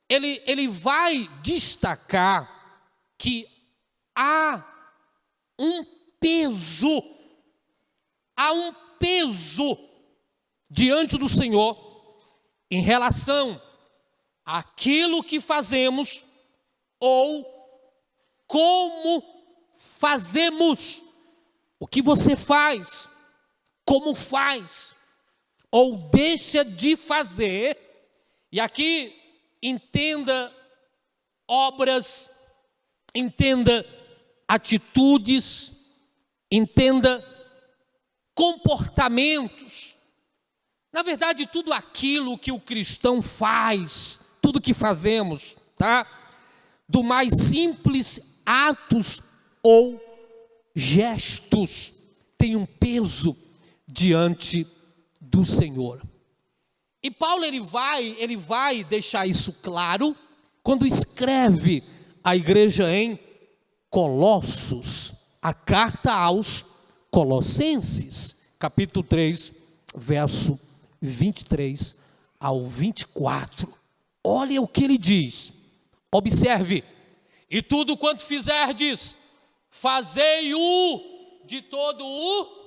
ele vai destacar que há um peso diante do Senhor em relação àquilo que fazemos ou como fazemos. O que você faz, como faz, ou deixa de fazer. E aqui entenda obras, entenda atitudes, entenda comportamentos. Na verdade, tudo aquilo que o cristão faz, tudo que fazemos, tá? Do mais simples atos ou gestos, tem um peso diante do Senhor. E Paulo ele vai deixar isso claro quando escreve à igreja em Colossos, a carta aos Colossenses, capítulo 3, verso 23 ao 24. Olha o que ele diz. Observe: e tudo quanto fizerdes, fazei-o de todo o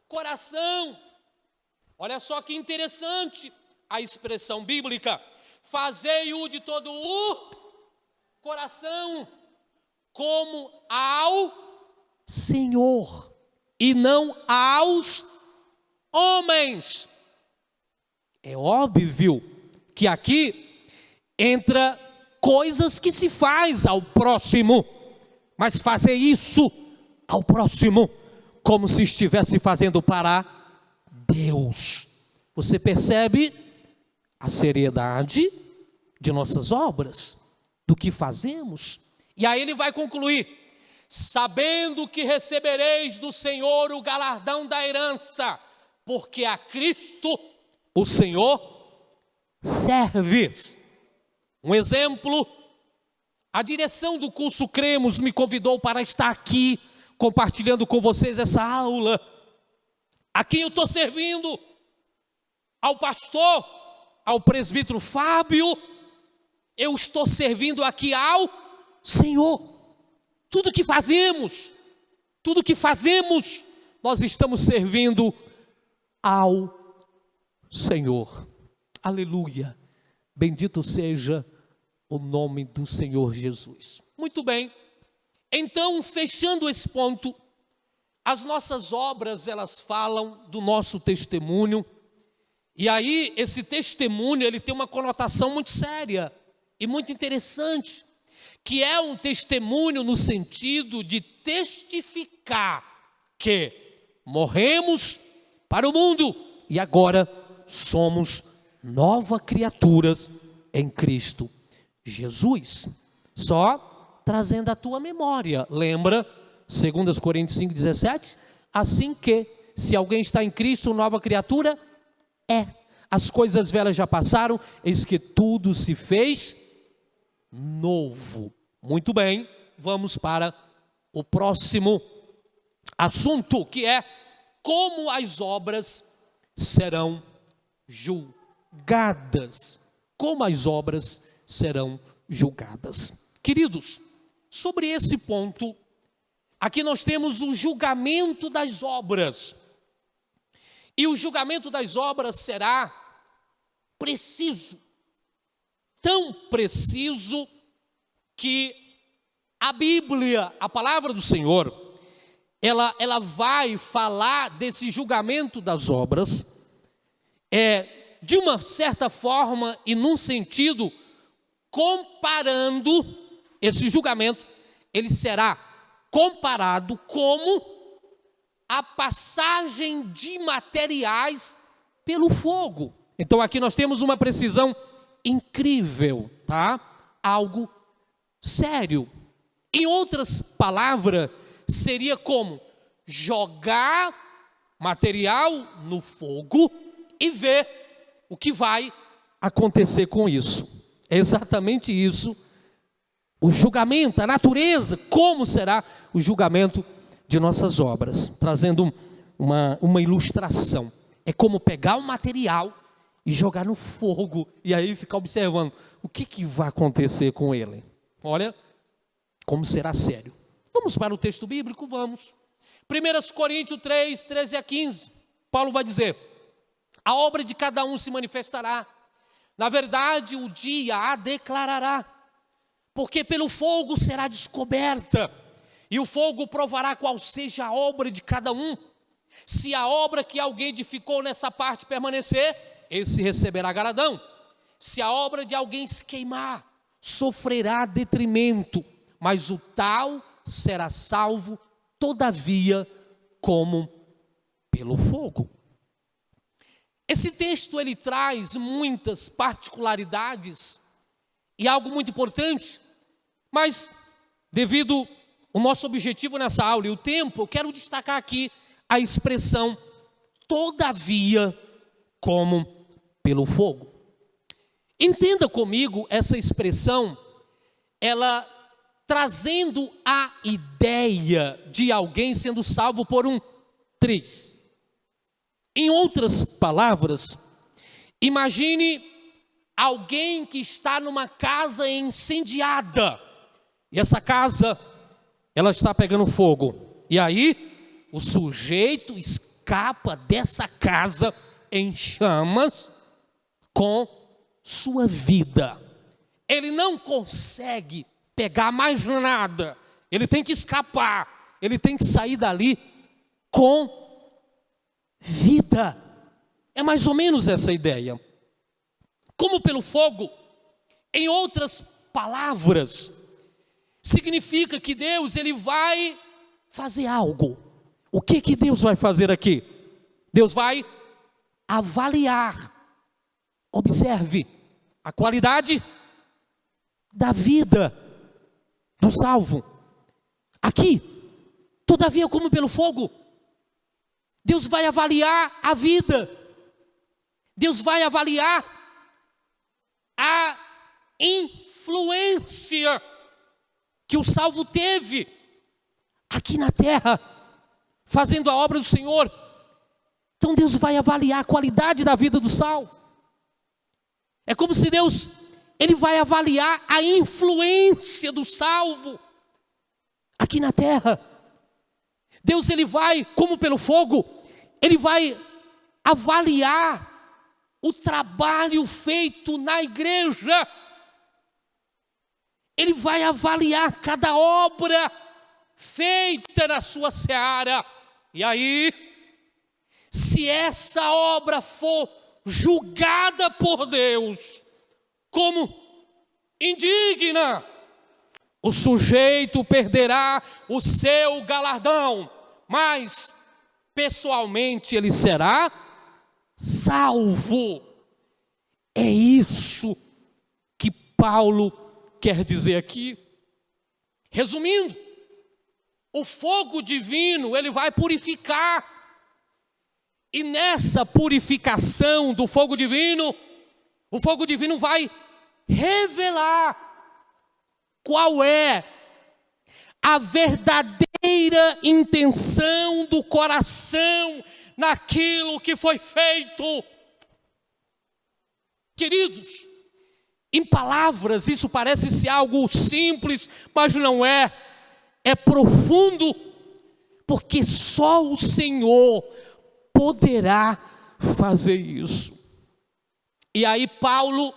coração. Olha só que interessante a expressão bíblica. Fazei-o de todo o coração, como ao Senhor, e não aos homens. É óbvio que aqui entra coisas que se faz ao próximo, mas fazer isso ao próximo como se estivesse fazendo para Deus. Você percebe a seriedade de nossas obras, do que fazemos? E aí ele vai concluir: sabendo que recebereis do Senhor o galardão da herança, porque a Cristo o Senhor serves. Um exemplo: a direção do curso Cremos me convidou para estar aqui compartilhando com vocês essa aula. A quem eu estou servindo? Ao pastor, ao presbítero Fábio. Eu estou servindo aqui ao Senhor. Tudo que fazemos, nós estamos servindo ao Senhor. Aleluia. Bendito seja o nome do Senhor Jesus. Muito bem. Então, fechando esse ponto, as nossas obras, elas falam do nosso testemunho. E aí, esse testemunho, ele tem uma conotação muito séria e muito interessante, que é um testemunho no sentido de testificar que morremos para o mundo e agora somos novas criaturas em Cristo Jesus. Só trazendo a tua memória, lembra 2 Coríntios 5,17? Assim que, se alguém está em Cristo, nova criatura é. As coisas velhas já passaram, eis que tudo se fez novo. Muito bem, vamos para o próximo assunto, que é como as obras serão julgadas. Como as obras serão julgadas. Queridos, sobre esse ponto, aqui nós temos o julgamento das obras. E o julgamento das obras será preciso, tão preciso que a Bíblia, a palavra do Senhor, ela vai falar desse julgamento das obras de uma certa forma e num sentido, comparando esse julgamento, ele será comparado como a passagem de materiais pelo fogo. Então aqui nós temos uma precisão incrível, tá? Algo sério. Em outras palavras, seria como jogar material no fogo e ver o que vai acontecer com isso. É exatamente isso. O julgamento, a natureza, como será o julgamento de nossas obras. Trazendo uma ilustração. É como pegar um material e jogar no fogo e aí ficar observando o que vai acontecer com ele. Olha como será sério. Vamos para o texto bíblico? Vamos. 1 Coríntios 3, 13 a 15. Paulo vai dizer: a obra de cada um se manifestará. Na verdade, o dia a declarará. Porque pelo fogo será descoberta. E o fogo provará qual seja a obra de cada um. Se a obra que alguém edificou nessa parte permanecer, esse receberá galardão. Se a obra de alguém se queimar, sofrerá detrimento. Mas o tal será salvo, todavia, como pelo fogo. Esse texto ele traz muitas particularidades e algo muito importante, mas devido ao nosso objetivo nessa aula e o tempo, eu quero destacar aqui a expressão todavia como pelo fogo. Entenda comigo essa expressão, ela trazendo a ideia de alguém sendo salvo por um triz. Em outras palavras, imagine alguém que está numa casa incendiada, e essa casa, ela está pegando fogo, e aí o sujeito escapa dessa casa em chamas com sua vida. Ele não consegue pegar mais nada, ele tem que escapar, ele tem que sair dali com vida. É mais ou menos essa ideia. Como pelo fogo, em outras palavras, significa que Deus ele vai fazer algo. O que Deus vai fazer aqui? Deus vai avaliar. Observe a qualidade da vida do salvo. Aqui, todavia como pelo fogo, Deus vai avaliar a vida. Deus vai avaliar a influência que o salvo teve aqui na terra, fazendo a obra do Senhor. Então Deus vai avaliar a qualidade da vida do salvo. É como se Deus, ele vai avaliar a influência do salvo aqui na terra. Deus ele vai, como pelo fogo, ele vai avaliar o trabalho feito na igreja. Ele vai avaliar cada obra feita na sua seara. E aí, se essa obra for julgada por Deus como indigna, o sujeito perderá o seu galardão, mas pessoalmente ele será salvo. É isso que Paulo quer dizer aqui. Resumindo, o fogo divino ele vai purificar, e nessa purificação do fogo divino, o fogo divino vai revelar qual é a verdadeira intenção do coração naquilo que foi feito. Queridos, em palavras isso parece ser algo simples, mas não é. É profundo, porque só o Senhor poderá fazer isso. E aí Paulo,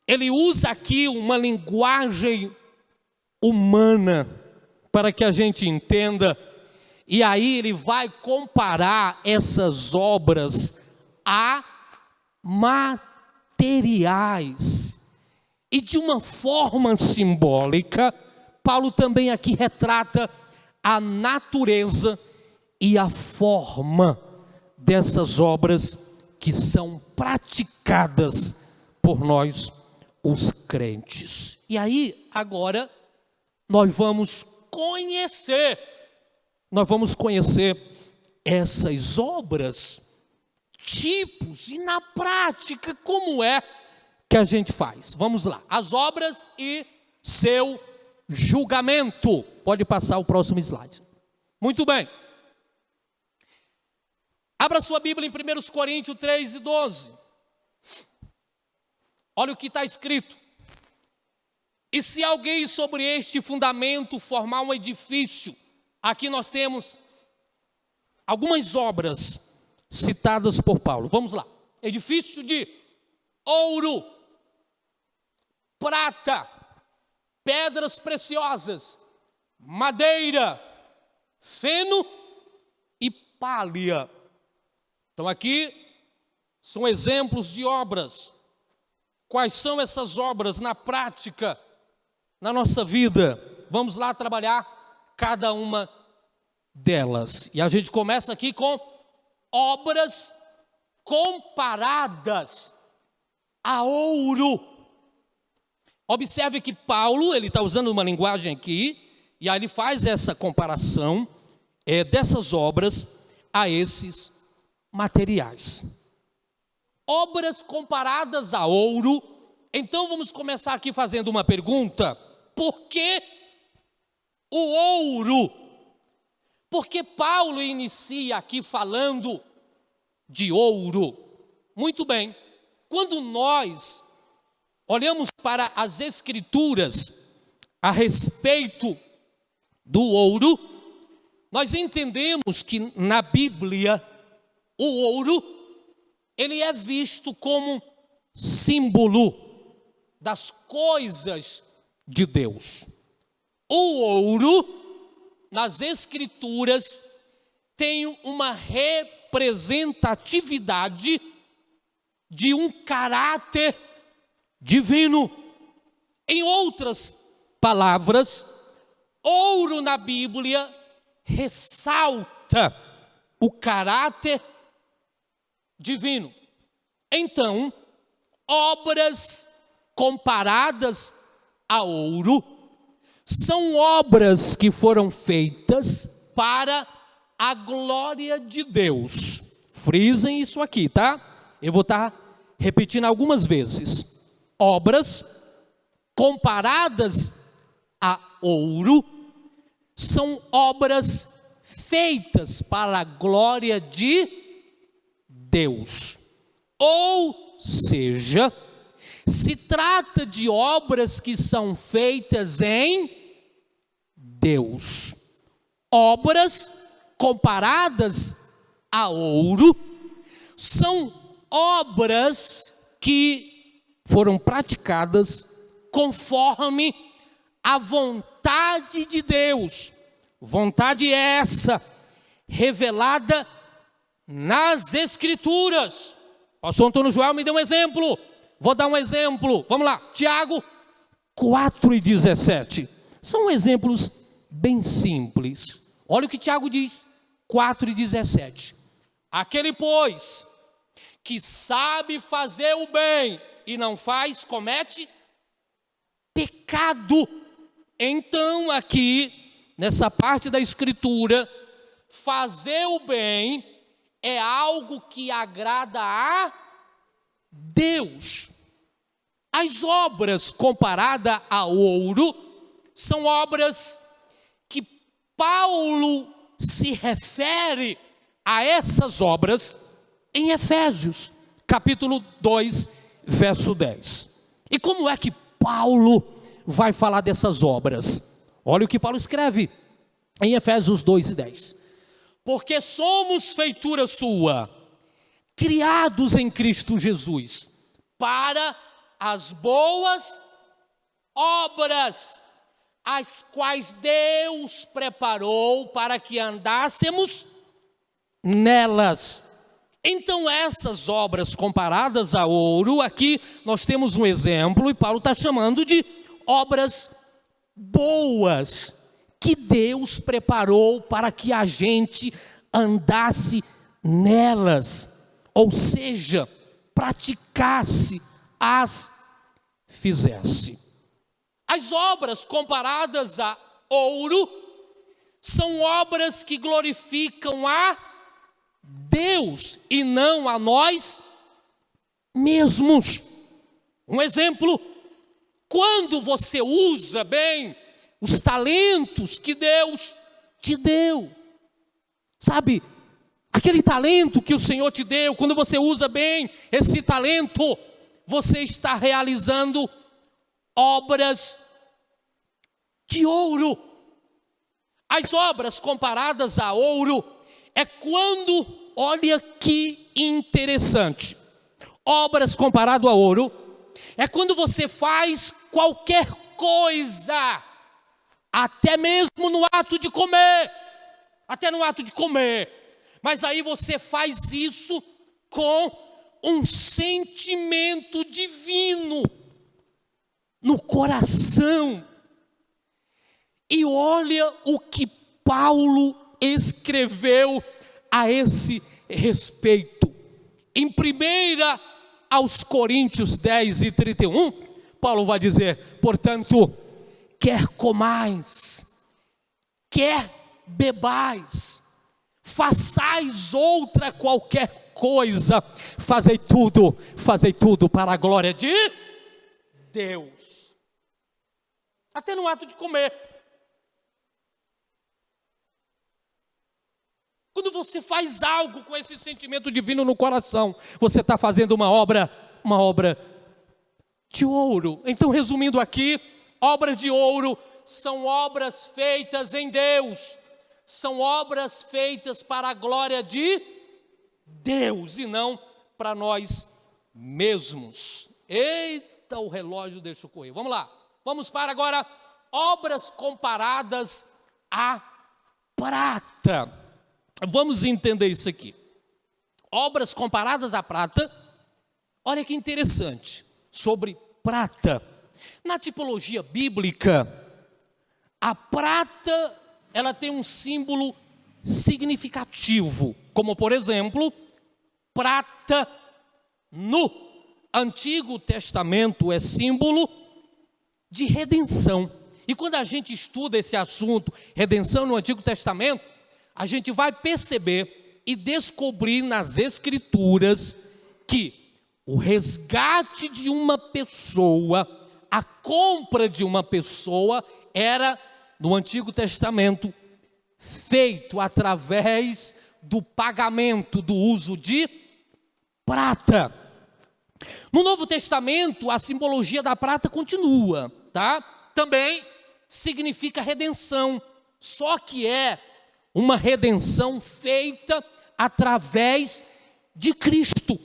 ele usa aqui uma linguagem humana para que a gente entenda. E aí ele vai comparar essas obras a materiais. E de uma forma simbólica, Paulo também aqui retrata a natureza e a forma dessas obras que são praticadas por nós, os crentes. E aí, agora, nós vamos conhecer essas obras, tipos, e na prática, como é que a gente faz. Vamos lá, as obras e seu julgamento. Pode passar o próximo slide. Muito bem. Abra sua Bíblia em 1 Coríntios 3:12. Olha o que está escrito. E se alguém sobre este fundamento formar um edifício, aqui nós temos algumas obras citadas por Paulo. Vamos lá. Edifício de ouro, prata, pedras preciosas, madeira, feno e palha. Então aqui são exemplos de obras. Quais são essas obras na prática, na nossa vida? Vamos lá trabalhar cada uma delas. E a gente começa aqui com obras comparadas a ouro. Observe que Paulo, ele está usando uma linguagem aqui, e aí ele faz essa comparação dessas obras a esses materiais. Obras comparadas a ouro. Então vamos começar aqui fazendo uma pergunta: por que o ouro? Porque Paulo inicia aqui falando de ouro. Muito bem, quando nós olhamos para as Escrituras a respeito do ouro, nós entendemos que na Bíblia o ouro, ele é visto como símbolo das coisas de Deus. O ouro, nas Escrituras, tem uma representatividade de um caráter divino. Em outras palavras, ouro na Bíblia ressalta o caráter divino. Então, obras comparadas a ouro são obras que foram feitas para a glória de Deus. Frisem isso aqui, tá? Eu vou estar repetindo algumas vezes. Obras comparadas a ouro são obras feitas para a glória de Deus. Ou seja, se trata de obras que são feitas em Deus. Obras comparadas a ouro são obras que foram praticadas conforme a vontade de Deus. Vontade essa revelada nas Escrituras. O pastor Antônio Joel me deu um exemplo. Vou dar um exemplo. Vamos lá. Tiago 4:17. São exemplos bem simples. Olha o que Tiago diz. 4:17. Aquele, pois, que sabe fazer o bem e não faz, comete pecado. Então, aqui, nessa parte da Escritura, fazer o bem é algo que agrada a Deus. As obras comparadas a ouro são obras que Paulo se refere a essas obras em Efésios, capítulo 2, verso 10. E como é que Paulo vai falar dessas obras? Olha o que Paulo escreve em Efésios 2:10. Porque somos feitura sua, criados em Cristo Jesus, para as boas obras, as quais Deus preparou para que andássemos nelas. Então essas obras comparadas a ouro, aqui nós temos um exemplo, e Paulo está chamando de obras boas, que Deus preparou para que a gente andasse nelas, ou seja, praticasse, fizesse. As obras comparadas a ouro são obras que glorificam a Deus e não a nós mesmos. Um exemplo, quando você usa bem os talentos que Deus te deu, sabe, aquele talento que o Senhor te deu, quando você usa bem esse talento, você está realizando obras de ouro. As obras comparadas a ouro é quando, olha que interessante, obras comparado a ouro é quando você faz qualquer coisa, até mesmo no ato de comer, mas aí você faz isso com um sentimento divino no coração. E olha o que Paulo escreveu a esse respeito. Em 1 aos Coríntios 10:31, Paulo vai dizer: portanto, quer comais, quer bebais, façais outra qualquer coisa, fazei tudo para a glória de Deus. Até no ato de comer. Quando você faz algo com esse sentimento divino no coração, você está fazendo uma obra de ouro. Então, resumindo aqui, obras de ouro são obras feitas em Deus, são obras feitas para a glória de Deus e não para nós mesmos. Eita, o relógio deixa eu correr. Vamos lá, vamos para agora obras comparadas à prata. Vamos entender isso aqui. Obras comparadas à prata, olha que interessante, sobre prata. Na tipologia bíblica, a prata, ela tem um símbolo significativo, como por exemplo, prata no Antigo Testamento é símbolo de redenção. E quando a gente estuda esse assunto, redenção no Antigo Testamento, a gente vai perceber e descobrir nas Escrituras que o resgate de uma pessoa, a compra de uma pessoa, era, no Antigo Testamento, feito através do pagamento, do uso de prata. No Novo Testamento, a simbologia da prata continua, tá? Também significa redenção, só que é uma redenção feita através de Cristo.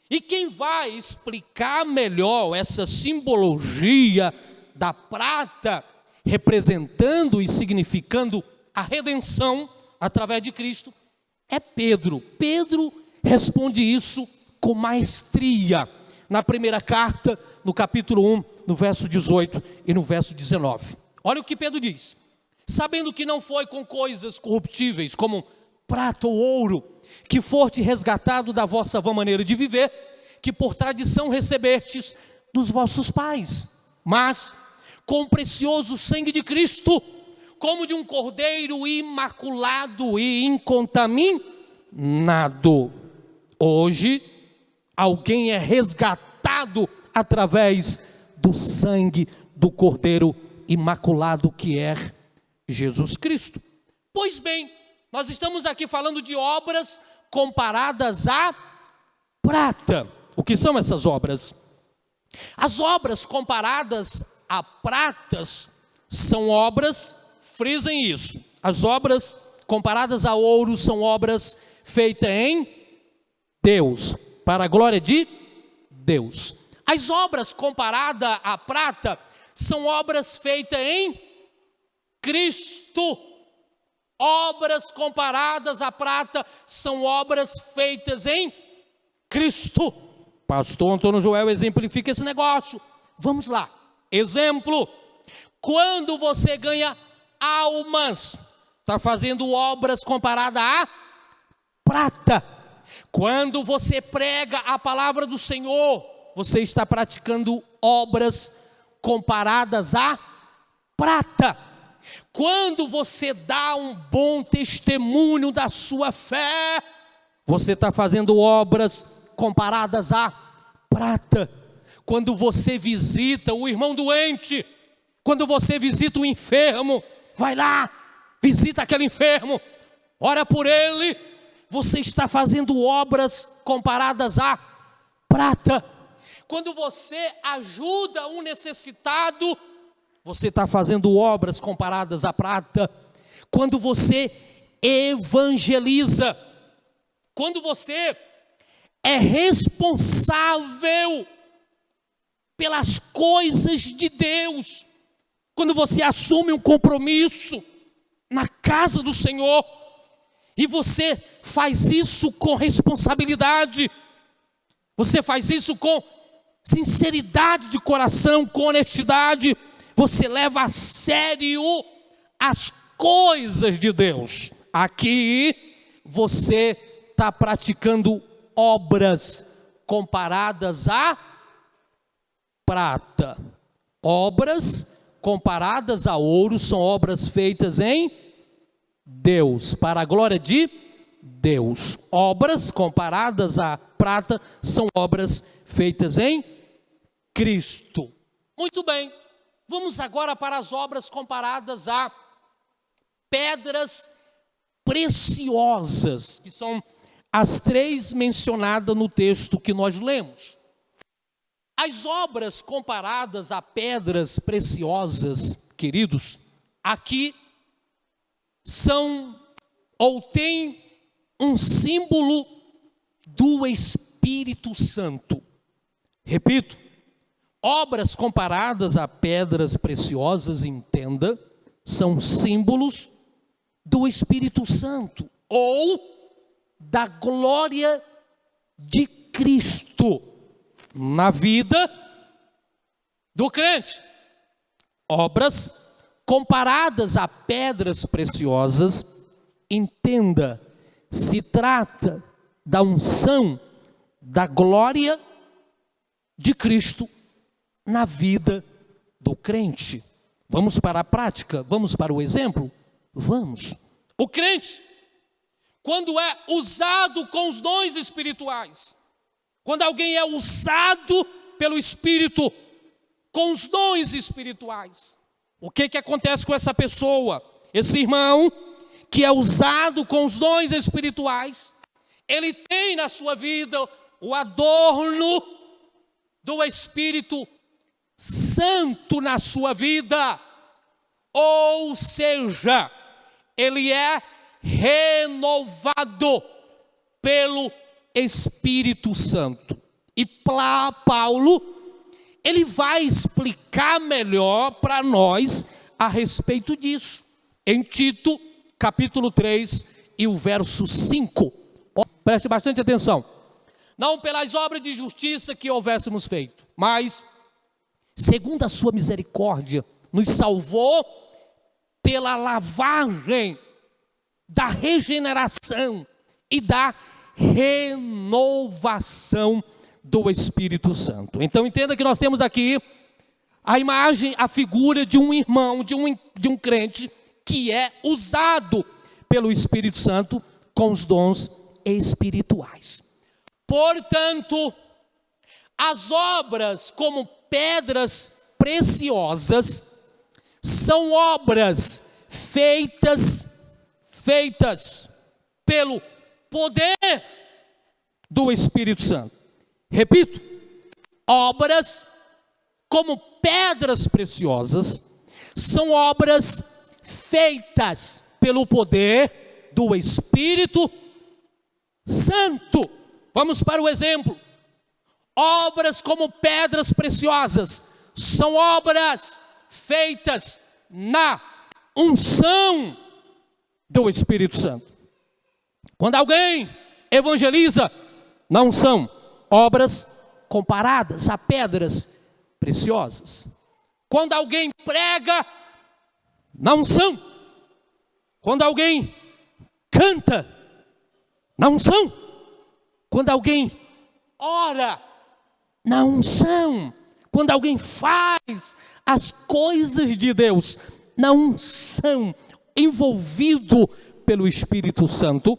E quem vai explicar melhor essa simbologia da prata, representando e significando a redenção através de Cristo, é Pedro. Pedro responde isso com maestria, na primeira carta, no capítulo 1, no verso 18 e no verso 19. Olha o que Pedro diz: sabendo que não foi com coisas corruptíveis, como prata ou ouro, que foste resgatado da vossa vã maneira de viver, que por tradição recebestes dos vossos pais, mas com o precioso sangue de Cristo, como de um cordeiro imaculado e incontaminado. Hoje, alguém é resgatado através do sangue do cordeiro imaculado, que é Jesus Cristo. Pois bem, nós estamos aqui falando de obras comparadas à prata. O que são essas obras? As obras comparadas a pratas são obras, frisem isso, as obras comparadas a ouro são obras feitas em Deus, para a glória de Deus. As obras comparadas à prata são obras feitas em Cristo, obras comparadas à prata são obras feitas em Cristo. Pastor Antônio Joel exemplifica esse negócio. Vamos lá. Exemplo: quando você ganha almas, está fazendo obras comparadas à prata. Quando você prega a palavra do Senhor, você está praticando obras comparadas à prata. Quando você dá um bom testemunho da sua fé, você está fazendo obras comparadas à prata. Quando você visita o irmão doente, quando você visita o enfermo, vai lá, visita aquele enfermo, ora por ele, você está fazendo obras comparadas à prata. Quando você ajuda um necessitado, você está fazendo obras comparadas à prata. Quando você evangeliza, quando você é responsável pelas coisas de Deus, quando você assume um compromisso na casa do Senhor, e você faz isso com responsabilidade, você faz isso com sinceridade de coração, com honestidade, você leva a sério as coisas de Deus. Aqui você está praticando obras comparadas à prata. Obras comparadas a ouro são obras feitas em Deus, para a glória de Deus. Obras comparadas à prata são obras feitas em Cristo. Muito bem. Vamos agora para as obras comparadas a pedras preciosas, que são as três mencionadas no texto que nós lemos. As obras comparadas a pedras preciosas, queridos, aqui são ou têm um símbolo do Espírito Santo. Repito, obras comparadas a pedras preciosas, entenda, são símbolos do Espírito Santo ou da glória de Cristo na vida do crente. Obras comparadas a pedras preciosas, entenda, se trata da unção da glória de Cristo na vida do crente. Vamos para a prática? Vamos para o exemplo? Vamos. O crente, quando é usado com os dons espirituais, quando alguém é usado pelo Espírito com os dons espirituais, o que acontece com essa pessoa? Esse irmão que é usado com os dons espirituais, ele tem na sua vida o adorno do Espírito Santo na sua vida, ou seja, ele é renovado pelo Espírito Santo. E Paulo, ele vai explicar melhor para nós a respeito disso, em Tito, capítulo 3 e o verso 5. Preste bastante atenção. Não pelas obras de justiça que houvéssemos feito, mas segundo a sua misericórdia, nos salvou pela lavagem da regeneração e da renovação do Espírito Santo. Então entenda que nós temos aqui a imagem, a figura de um irmão, de um crente que é usado pelo Espírito Santo com os dons espirituais. Portanto, as obras como pedras preciosas são obras feitas pelo poder do Espírito Santo. Repito, obras como pedras preciosas são obras feitas pelo poder do Espírito Santo. Vamos para o exemplo. Obras como pedras preciosas são obras feitas na unção do Espírito Santo. Quando alguém evangeliza, não são obras comparadas a pedras preciosas. Quando alguém prega, não são. Quando alguém canta, não são. Quando alguém ora, não são. Quando alguém faz as coisas de Deus, não são. Envolvido pelo Espírito Santo,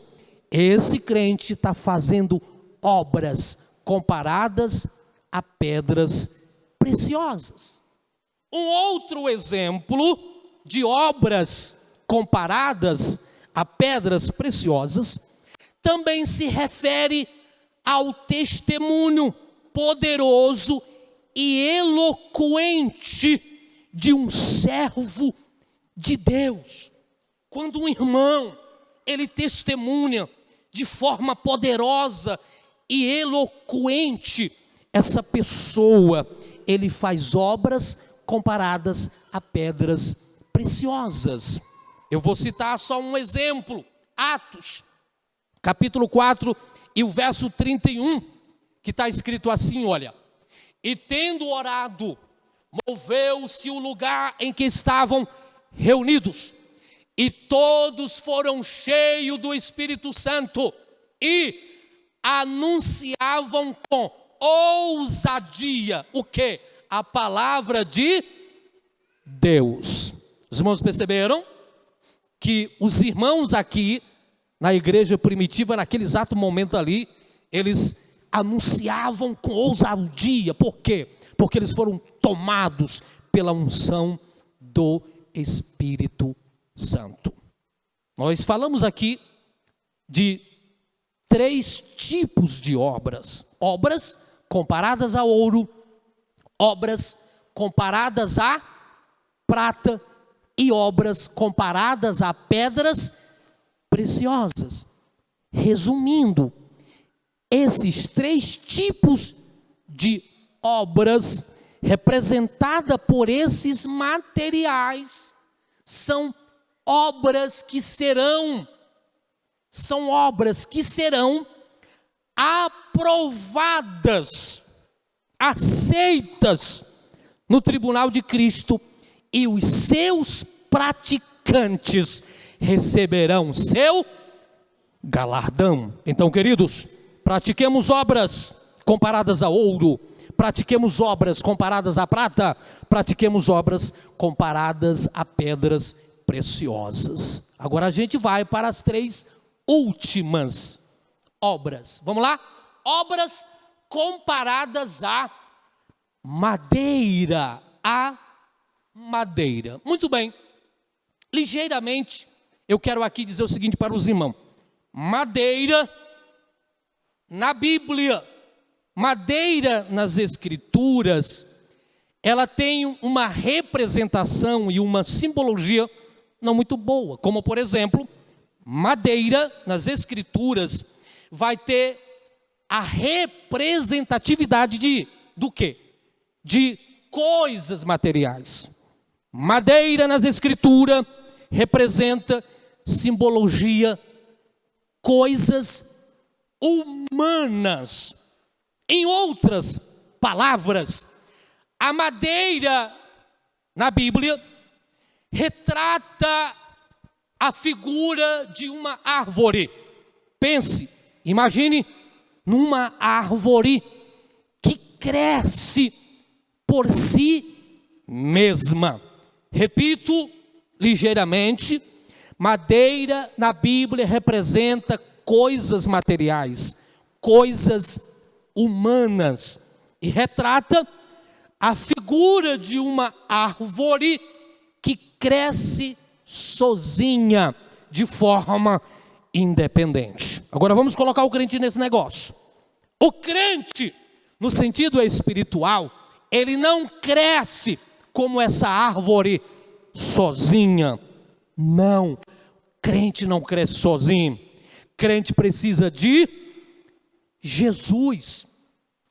esse crente está fazendo obras comparadas a pedras preciosas. Um outro exemplo de obras comparadas a pedras preciosas também se refere ao testemunho poderoso e eloquente de um servo de Deus. Quando um irmão, ele testemunha de forma poderosa e eloquente, essa pessoa, ele faz obras comparadas a pedras preciosas. Eu vou citar só um exemplo, Atos, capítulo 4 e o verso 31, que está escrito assim, olha: e tendo orado, moveu-se o lugar em que estavam reunidos, e todos foram cheios do Espírito Santo, e anunciavam com ousadia, o quê? A palavra de Deus. Os irmãos perceberam que os irmãos aqui, na igreja primitiva, naquele exato momento ali, eles anunciavam com ousadia. Por quê? Porque eles foram tomados pela unção do Espírito Santo. Nós falamos aqui de 3 tipos de obras: obras comparadas a ouro, obras comparadas a prata e obras comparadas a pedras preciosas. Resumindo, esses 3 tipos de obras representada por esses materiais são obras que serão aprovadas, aceitas no tribunal de Cristo, e os seus praticantes receberão seu galardão. Então, queridos, pratiquemos obras comparadas a ouro, pratiquemos obras comparadas a prata, pratiquemos obras comparadas a pedras preciosas. Agora a gente vai para as 3 últimas obras. Vamos lá? Obras comparadas a madeira. Muito bem. Ligeiramente, eu quero aqui dizer o seguinte para os irmãos: madeira na Bíblia, madeira nas Escrituras, ela tem uma representação e uma simbologia não muito boa. Como, por exemplo, madeira nas Escrituras vai ter a representatividade do quê? De coisas materiais. Madeira nas Escrituras representa simbologia, coisas humanas. Em outras palavras, a madeira na Bíblia retrata a figura de uma árvore. Pense, imagine numa árvore que cresce por si mesma. Repito ligeiramente: madeira na Bíblia representa coisas materiais, coisas humanas, e retrata a figura de uma árvore que cresce sozinha, de forma independente. Agora vamos colocar o crente nesse negócio. O crente, no sentido espiritual, ele não cresce como essa árvore sozinha. Não, crente não cresce sozinho. Crente precisa de Jesus.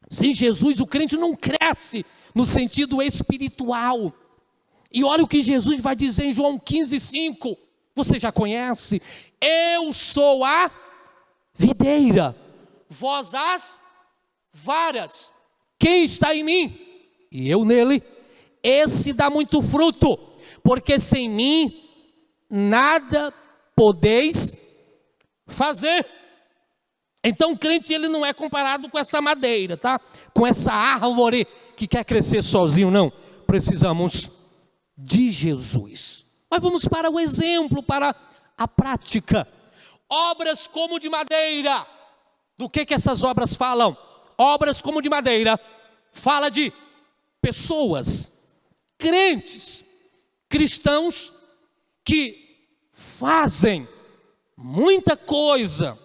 Sem Jesus o crente não cresce no sentido espiritual. E olha o que Jesus vai dizer em João 15:5: você já conhece. Eu sou a videira, vós as varas. Quem está em mim e eu nele, esse dá muito fruto, porque sem mim nada podeis fazer. Então o crente, ele não é comparado com essa madeira, tá? Com essa árvore que quer crescer sozinho, não. Precisamos de Jesus. Mas vamos para o exemplo, para a prática. Obras como de madeira. Do que essas obras falam? Obras como de madeira fala de pessoas, crentes, cristãos que fazem muita coisa.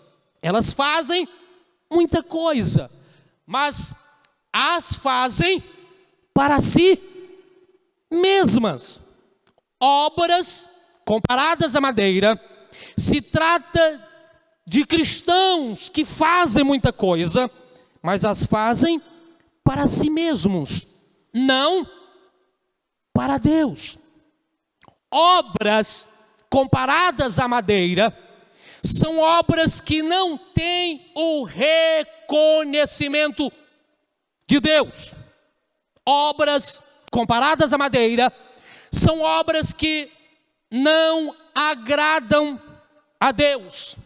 Elas fazem muita coisa, mas as fazem para si mesmas. Obras comparadas à madeira, se trata de cristãos que fazem muita coisa, mas as fazem para si mesmos, não para Deus. Obras comparadas à madeira são obras que não têm o reconhecimento de Deus. Obras comparadas à madeira são obras que não agradam a Deus.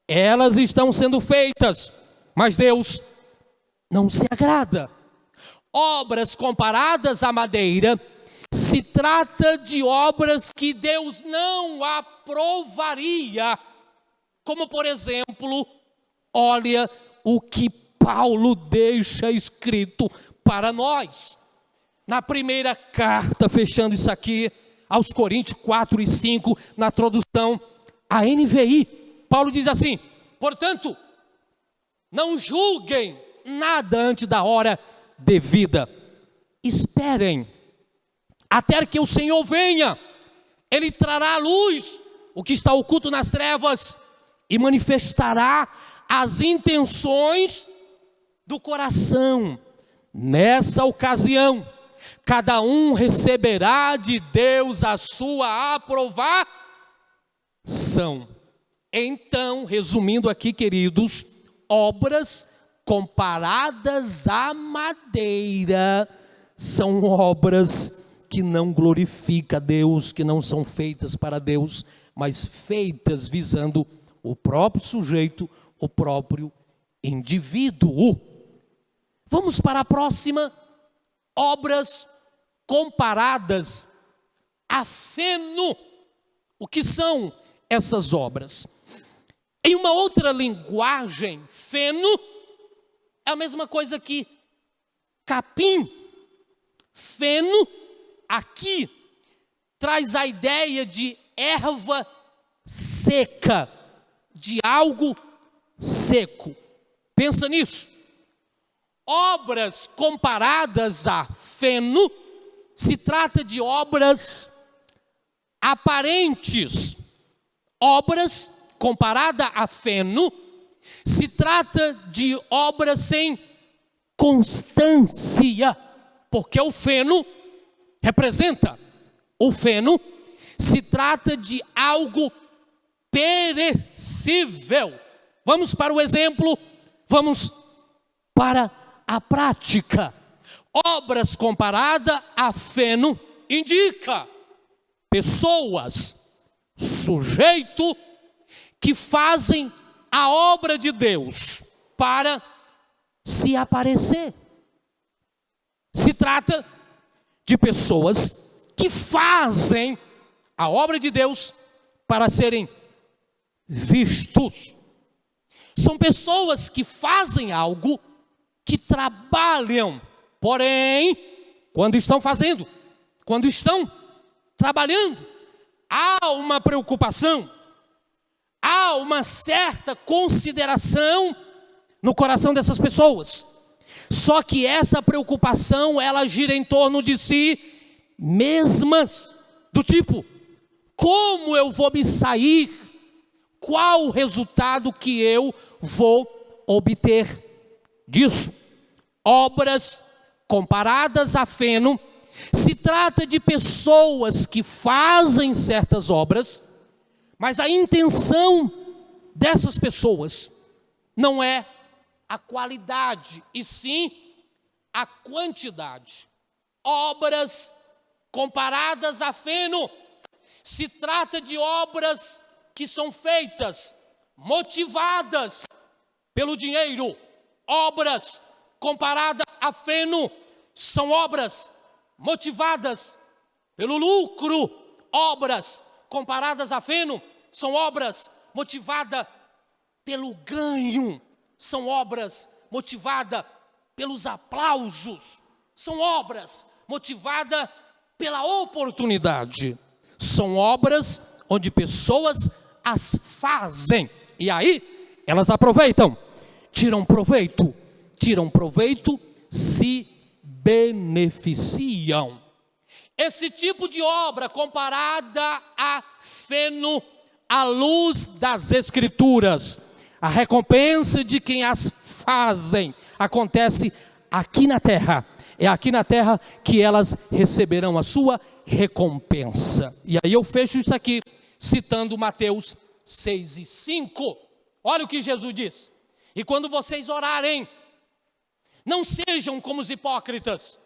Elas estão sendo feitas, mas Deus não se agrada. Obras comparadas à madeira, se trata de obras que Deus não aprovaria. Como por exemplo, olha o que Paulo deixa escrito para nós. Na primeira carta, fechando isso aqui, aos Coríntios 4 e 5, na tradução, a NVI, Paulo diz assim: portanto, não julguem nada antes da hora devida. Esperem até que o Senhor venha. Ele trará à luz o que está oculto nas trevas e manifestará as intenções do coração. Nessa ocasião, cada um receberá de Deus a sua aprovação. Então, resumindo aqui, queridos, obras comparadas à madeira são obras que não glorificam a Deus, que não são feitas para Deus, mas feitas visando o próprio sujeito, o próprio indivíduo. Vamos para a próxima. Obras comparadas a feno. O que são essas obras? Em uma outra linguagem, feno é a mesma coisa que capim. Feno aqui traz a ideia de erva seca, de algo seco. Pensa nisso. Obras comparadas a feno, se trata de obras aparentes. Obras comparadas a feno, se trata de obras sem constância, porque o feno representa, o feno se trata de algo perecível. Vamos para o exemplo, vamos para a prática. Obras comparadas a feno indica pessoas, sujeito que fazem a obra de Deus para se aparecer. Se trata de pessoas que fazem a obra de Deus para serem vistos. São pessoas que fazem algo, que trabalham, porém, quando estão fazendo, quando estão trabalhando, há uma preocupação, há uma certa consideração no coração dessas pessoas. Só que essa preocupação, ela gira em torno de si mesmas, do tipo, como eu vou me sair? Qual o resultado que eu vou obter disso? Obras comparadas a feno, se trata de pessoas que fazem certas obras, Mas a intenção dessas pessoas não é a qualidade, e sim a quantidade. Obras comparadas a feno. Se trata de obras que são feitas, motivadas pelo dinheiro. Obras comparadas a feno são obras motivadas pelo lucro. Obras comparadas a feno são obras motivadas pelo ganho. São obras motivadas pelos aplausos. São obras motivadas pela oportunidade. São obras onde pessoas as fazem. E aí, elas aproveitam, tiram proveito, se beneficiam. Esse tipo de obra comparada a feno, à luz das Escrituras, a recompensa de quem as fazem acontece aqui na terra. É aqui na terra que elas receberão a sua recompensa. E aí eu fecho isso aqui, citando Mateus 6:5. Olha o que Jesus diz: e quando vocês orarem, não sejam como os hipócritas.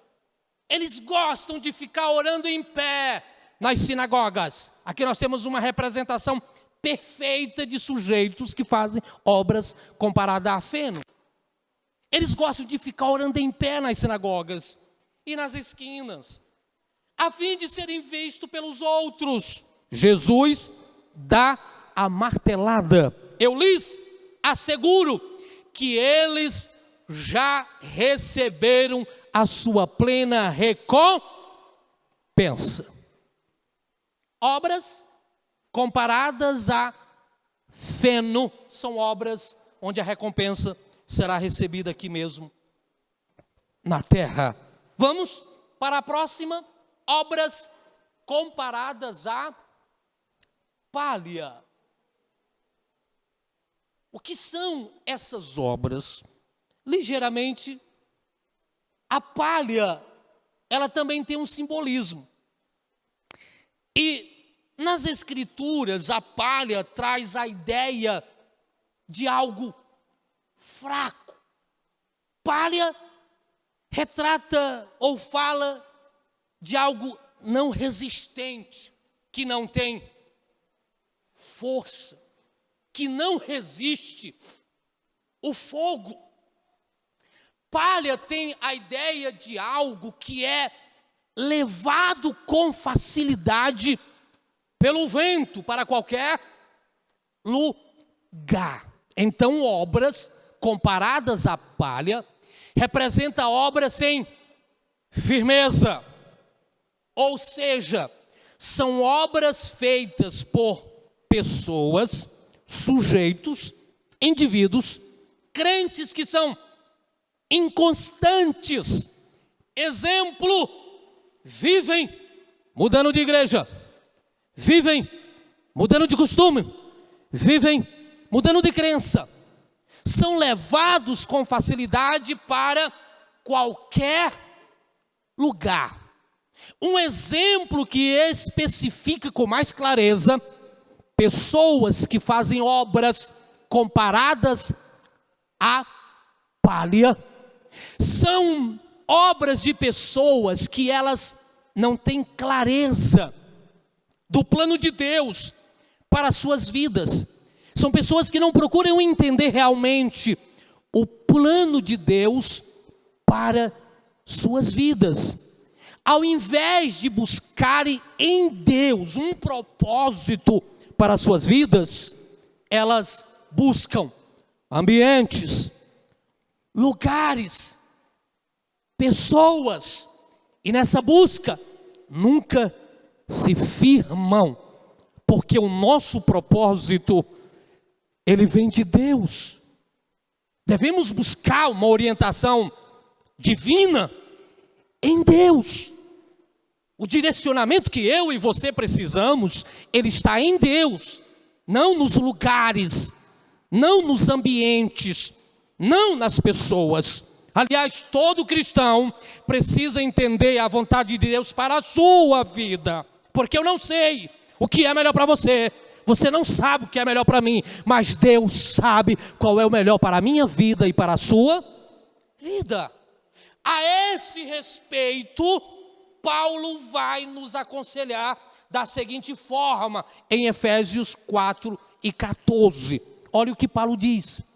Eles gostam de ficar orando em pé nas sinagogas. Aqui nós temos uma representação perfeita de sujeitos que fazem obras comparadas a feno. Eles gostam de ficar orando em pé nas sinagogas e nas esquinas, a fim de serem vistos pelos outros. Jesus dá a martelada. Eu lhes asseguro que eles já receberam a sua plena recompensa. Obras comparadas a feno são obras onde a recompensa será recebida aqui mesmo, na terra. Vamos para a próxima. Obras comparadas a palha. O que são essas obras? Ligeiramente, a palha, ela também tem um simbolismo. E nas Escrituras, a palha traz a ideia de algo fraco. Palha retrata ou fala de algo não resistente, que não tem força, que não resiste o fogo. Palha tem a ideia de algo que é levado com facilidade pelo vento para qualquer lugar. Então, obras comparadas à palha representa obras sem firmeza, ou seja, são obras feitas por pessoas, sujeitos, indivíduos, crentes que são inconstantes. Exemplo: vivem mudando de igreja, vivem mudando de costume, vivem mudando de crença, são levados com facilidade para qualquer lugar. Um exemplo que especifica com mais clareza pessoas que fazem obras comparadas à palha são obras de pessoas que elas não têm clareza do plano de Deus para as suas vidas. São pessoas que não procuram entender realmente o plano de Deus para suas vidas. Ao invés de buscarem em Deus um propósito para as suas vidas, elas buscam ambientes, lugares, pessoas, e nessa busca nunca se firmam, porque o nosso propósito, ele vem de Deus. Devemos buscar uma orientação divina em Deus. O direcionamento que eu e você precisamos, ele está em Deus, não nos lugares, não nos ambientes, não nas pessoas. Aliás, todo cristão precisa entender a vontade de Deus para a sua vida, porque eu não sei o que é melhor para você, você não sabe o que é melhor para mim, mas Deus sabe qual é o melhor para a minha vida e para a sua vida. A esse respeito, Paulo vai nos aconselhar da seguinte forma, em Efésios 4:14. Olha o que Paulo diz: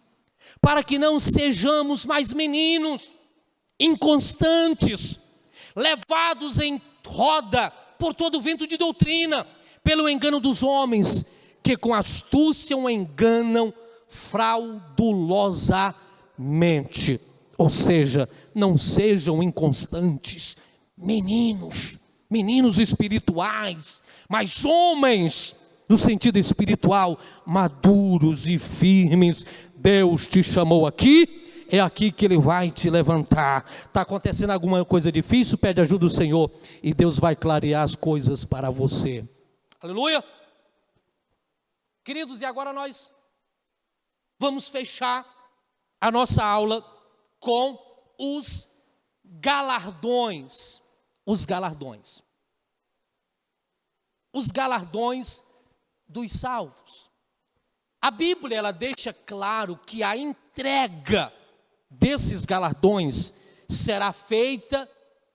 para que não sejamos mais meninos, inconstantes, levados em roda por todo o vento de doutrina, pelo engano dos homens, que com astúcia o enganam fraudulosamente. Ou seja, não sejam inconstantes, meninos espirituais, mas homens, no sentido espiritual, maduros e firmes. Deus te chamou aqui, é aqui que Ele vai te levantar. Está acontecendo alguma coisa difícil? Pede ajuda do Senhor e Deus vai clarear as coisas para você. Aleluia! Queridos, e agora nós vamos fechar a nossa aula com os galardões. Os galardões. Os galardões dos salvos. A Bíblia, ela deixa claro que a entrega desses galardões será feita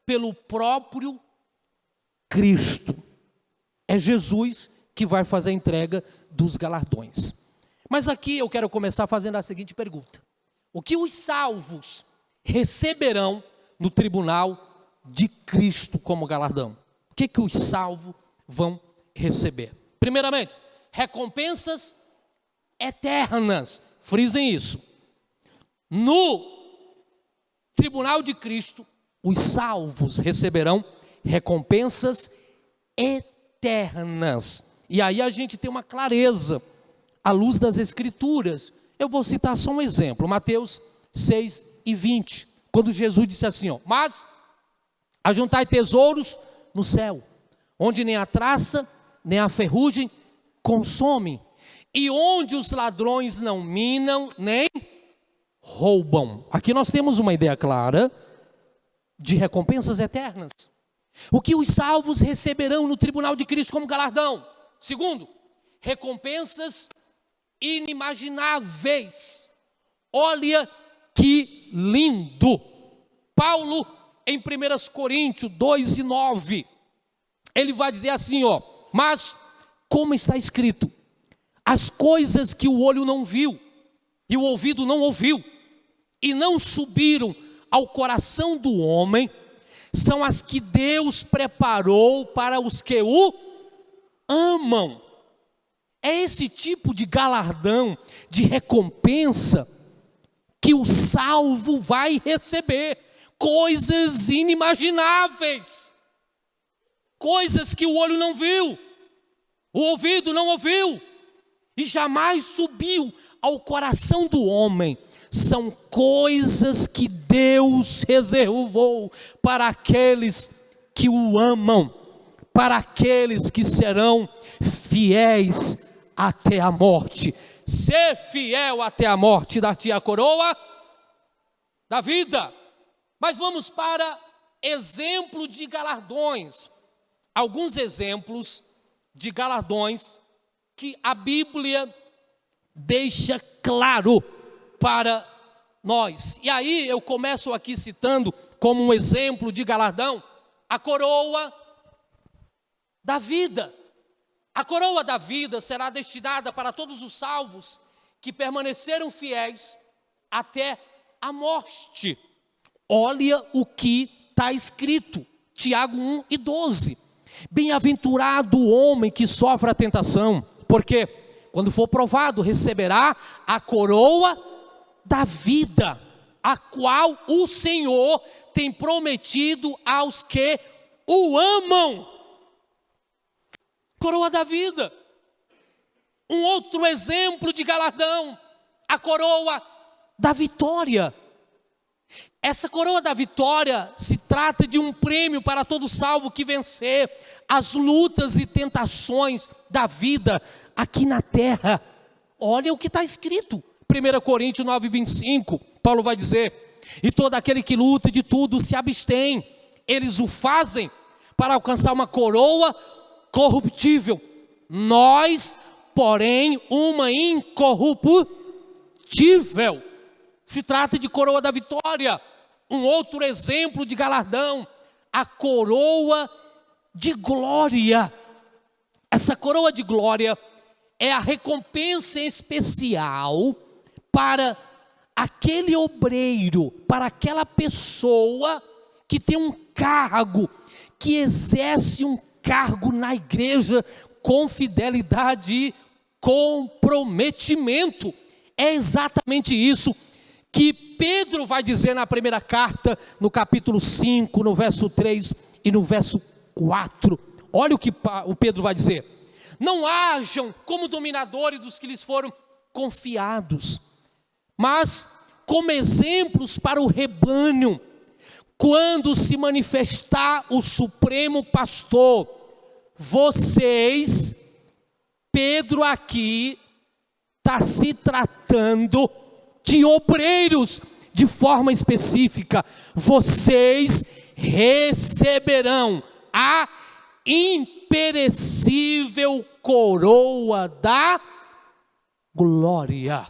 pelo próprio Cristo. É Jesus que vai fazer a entrega dos galardões. Mas aqui eu quero começar fazendo a seguinte pergunta: o que os salvos receberão no tribunal de Cristo como galardão? O que os salvos vão receber? Primeiramente, recompensas eternas. Frisem isso. No tribunal de Cristo, os salvos receberão recompensas eternas. E aí a gente tem uma clareza à luz das Escrituras. Eu vou citar só um exemplo, Mateus 6:20, quando Jesus disse assim, mas ajuntai tesouros no céu, onde nem a traça, nem a ferrugem consomem, e onde os ladrões não minam, nem roubam. Aqui nós temos uma ideia clara de recompensas eternas. O que os salvos receberão no tribunal de Cristo como galardão? Segundo, recompensas inimagináveis. Olha que lindo. Paulo, em 1 Coríntios 2:9, ele vai dizer assim, mas como está escrito, as coisas que o olho não viu, e o ouvido não ouviu, e não subiram ao coração do homem, são as que Deus preparou para os que o amam. É esse tipo de galardão, de recompensa, que o salvo vai receber. Coisas inimagináveis, coisas que o olho não viu, o ouvido não ouviu, e jamais subiu ao coração do homem. São coisas que Deus reservou para aqueles que o amam, para aqueles que serão fiéis até a morte. Ser fiel até a morte, dar-te a coroa da vida. Mas vamos para exemplo de galardões. Alguns exemplos de galardões que a Bíblia deixa claro para nós. E aí eu começo aqui citando como um exemplo de galardão a coroa da vida. A coroa da vida será destinada para todos os salvos que permaneceram fiéis até a morte. Olha o que está escrito, Tiago 1:12. Bem-aventurado o homem que sofre a tentação, porque quando for provado receberá a coroa da vida, a qual o Senhor tem prometido aos que o amam. Coroa da vida. Um outro exemplo de galardão, a coroa da vitória. Essa coroa da vitória se trata de um prêmio para todo salvo que vencer as lutas e tentações da vida aqui na terra. Olha o que está escrito, 1 Coríntios 9:25, Paulo vai dizer, e todo aquele que luta de tudo se abstém, eles o fazem para alcançar uma coroa corruptível, nós porém uma incorruptível. Se trata de coroa da vitória. Um outro exemplo de galardão, a coroa de glória. Essa coroa de glória é a recompensa especial para aquele obreiro, para aquela pessoa que tem um cargo, que exerce um cargo na igreja com fidelidade e comprometimento. É exatamente isso que Pedro vai dizer na primeira carta, no capítulo 5, no verso 3 e no verso 4. Olha o que o Pedro vai dizer: não hajam como dominadores dos que lhes foram confiados, mas como exemplos para o rebanho, quando se manifestar o Supremo Pastor. Vocês, Pedro aqui está se tratando de obreiros de forma específica. Vocês receberão a imperecível coroa da glória.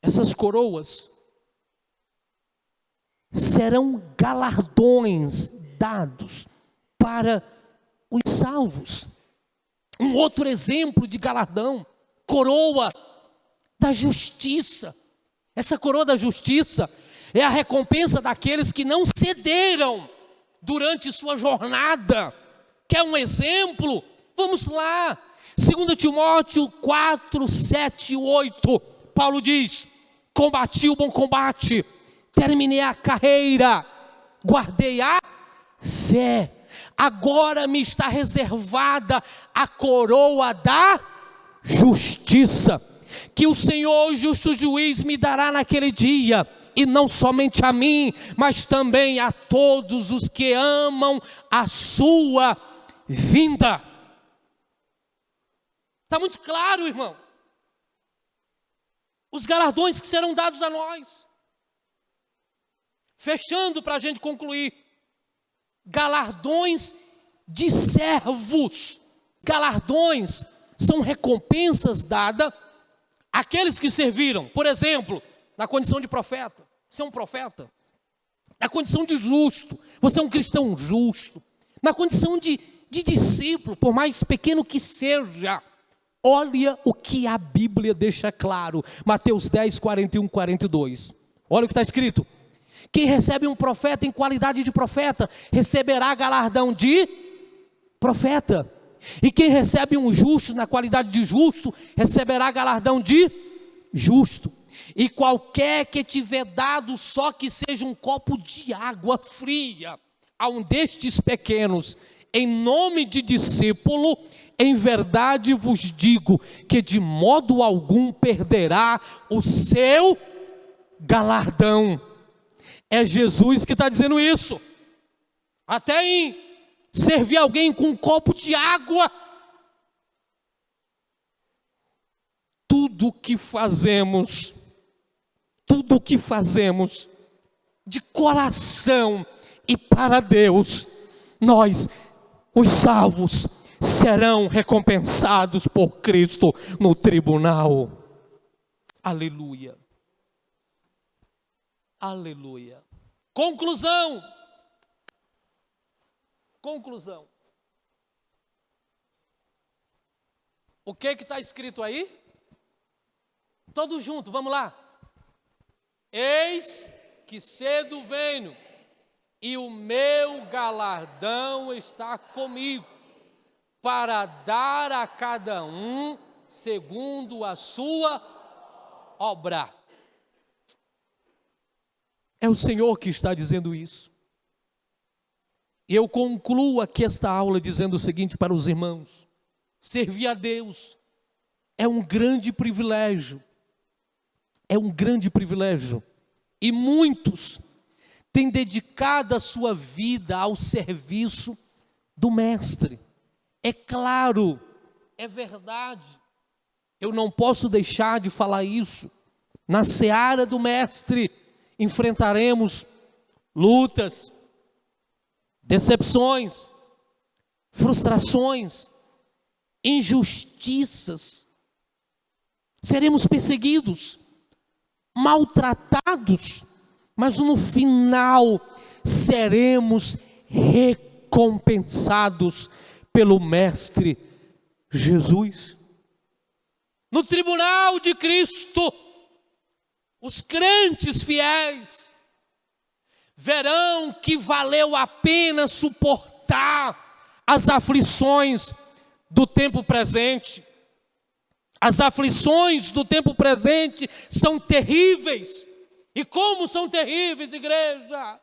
Essas coroas serão galardões dados para os salvos. Um outro exemplo de galardão, coroa da justiça. Essa coroa da justiça é a recompensa daqueles que não cederam durante sua jornada. Quer um exemplo? Vamos lá, 2 Timóteo 4, 7 e 8, Paulo diz: combati o bom combate, terminei a carreira, guardei a fé, agora me está reservada a coroa da justiça, que o Senhor, justo juiz, me dará naquele dia, e não somente a mim, mas também a todos os que amam a sua vinda. Está muito claro, irmão, os galardões que serão dados a nós. Fechando para a gente concluir, galardões de servos. Galardões são recompensas dadas àqueles que serviram. Por exemplo, na condição de profeta, você é um profeta. Na condição de justo, você é um cristão justo. Na condição de discípulo, por mais pequeno que seja. Olha o que a Bíblia deixa claro. Mateus 10, 41, 42. Olha o que está escrito: quem recebe um profeta em qualidade de profeta, receberá galardão de profeta. E quem recebe um justo na qualidade de justo, receberá galardão de justo. E qualquer que tiver dado só que seja um copo de água fria a um destes pequenos, em nome de discípulo, em verdade vos digo que de modo algum perderá o seu galardão. É Jesus que está dizendo isso. Até em servir alguém com um copo de água. Tudo que fazemos de coração e para Deus, nós, os salvos, serão recompensados por Cristo no tribunal. Aleluia. Aleluia. Conclusão. O que está escrito aí? Todos juntos, vamos lá. Eis que cedo venho, e o meu galardão está comigo, para dar a cada um segundo a sua obra. É o Senhor que está dizendo isso. E eu concluo aqui esta aula dizendo o seguinte para os irmãos: servir a Deus é um grande privilégio. É um grande privilégio. E muitos têm dedicado a sua vida ao serviço do Mestre. É claro, é verdade. Eu não posso deixar de falar isso. Na seara do Mestre enfrentaremos lutas, decepções, frustrações, injustiças, seremos perseguidos, maltratados, mas no final seremos recompensados pelo Mestre Jesus. No tribunal de Cristo, os crentes fiéis verão que valeu a pena suportar as aflições do tempo presente. As aflições do tempo presente são terríveis. E como são terríveis, igreja?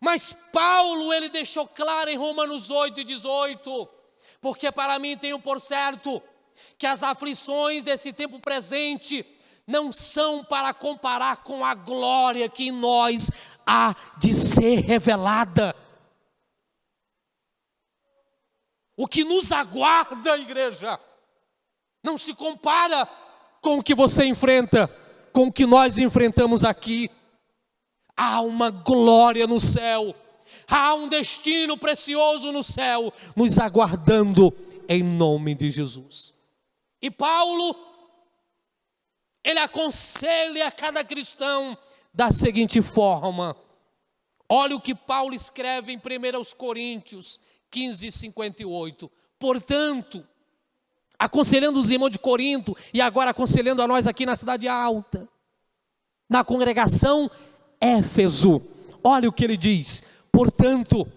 Mas Paulo, ele deixou claro em Romanos 8:18, porque para mim tenho por certo que as aflições desse tempo presente não são para comparar com a glória que em nós há de ser revelada. O que nos aguarda, igreja, não se compara com o que você enfrenta, com o que nós enfrentamos aqui. Há uma glória no céu, há um destino precioso no céu, nos aguardando em nome de Jesus. E Paulo, ele aconselha a cada cristão da seguinte forma. Olha o que Paulo escreve em 1 Coríntios 15:58. Portanto, aconselhando os irmãos de Corinto e agora aconselhando a nós aqui na Cidade Alta, na congregação Éfeso, olha o que ele diz. Portanto,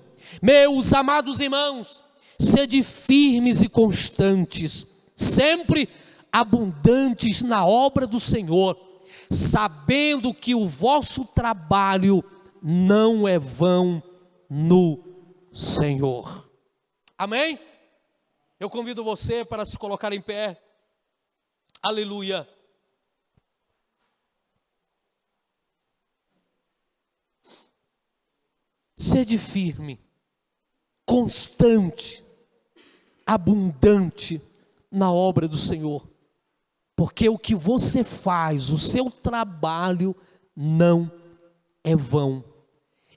meus amados irmãos, sede firmes e constantes, sempre abundantes na obra do Senhor, sabendo que o vosso trabalho não é vão no Senhor. Amém? Eu convido você para se colocar em pé. Aleluia. Sede firme, constante, abundante na obra do Senhor, porque o que você faz, o seu trabalho não é vão,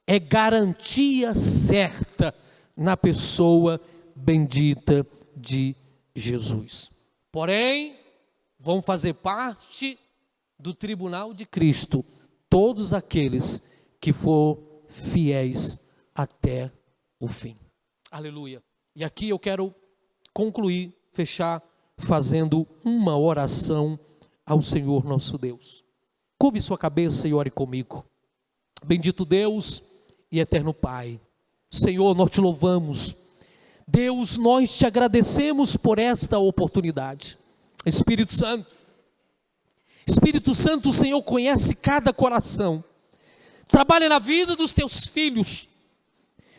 é garantia certa na pessoa bendita de Jesus. Porém, vão fazer parte do tribunal de Cristo todos aqueles que for fiéis até o fim. Aleluia. E aqui eu quero concluir, fechar, fazendo uma oração ao Senhor nosso Deus. Curve sua cabeça e ore comigo. Bendito Deus e eterno Pai, Senhor, nós te louvamos. Deus, nós te agradecemos por esta oportunidade. Espírito Santo, o Senhor conhece cada coração. Trabalha na vida dos teus filhos,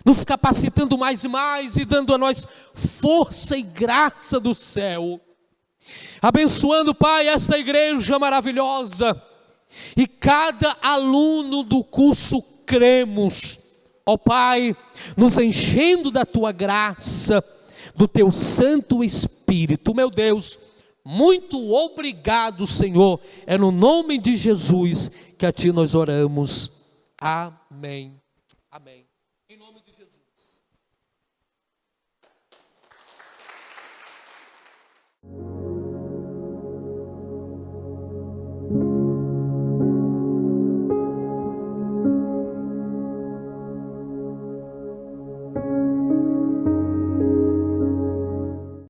nos capacitando mais e mais e dando a nós força e graça do céu. Abençoando, Pai, esta igreja maravilhosa e cada aluno do curso Cremos, ó Pai, nos enchendo da tua graça, do teu Santo Espírito. Meu Deus, muito obrigado, Senhor. É no nome de Jesus que a ti nós oramos. Amém. Amém. Em nome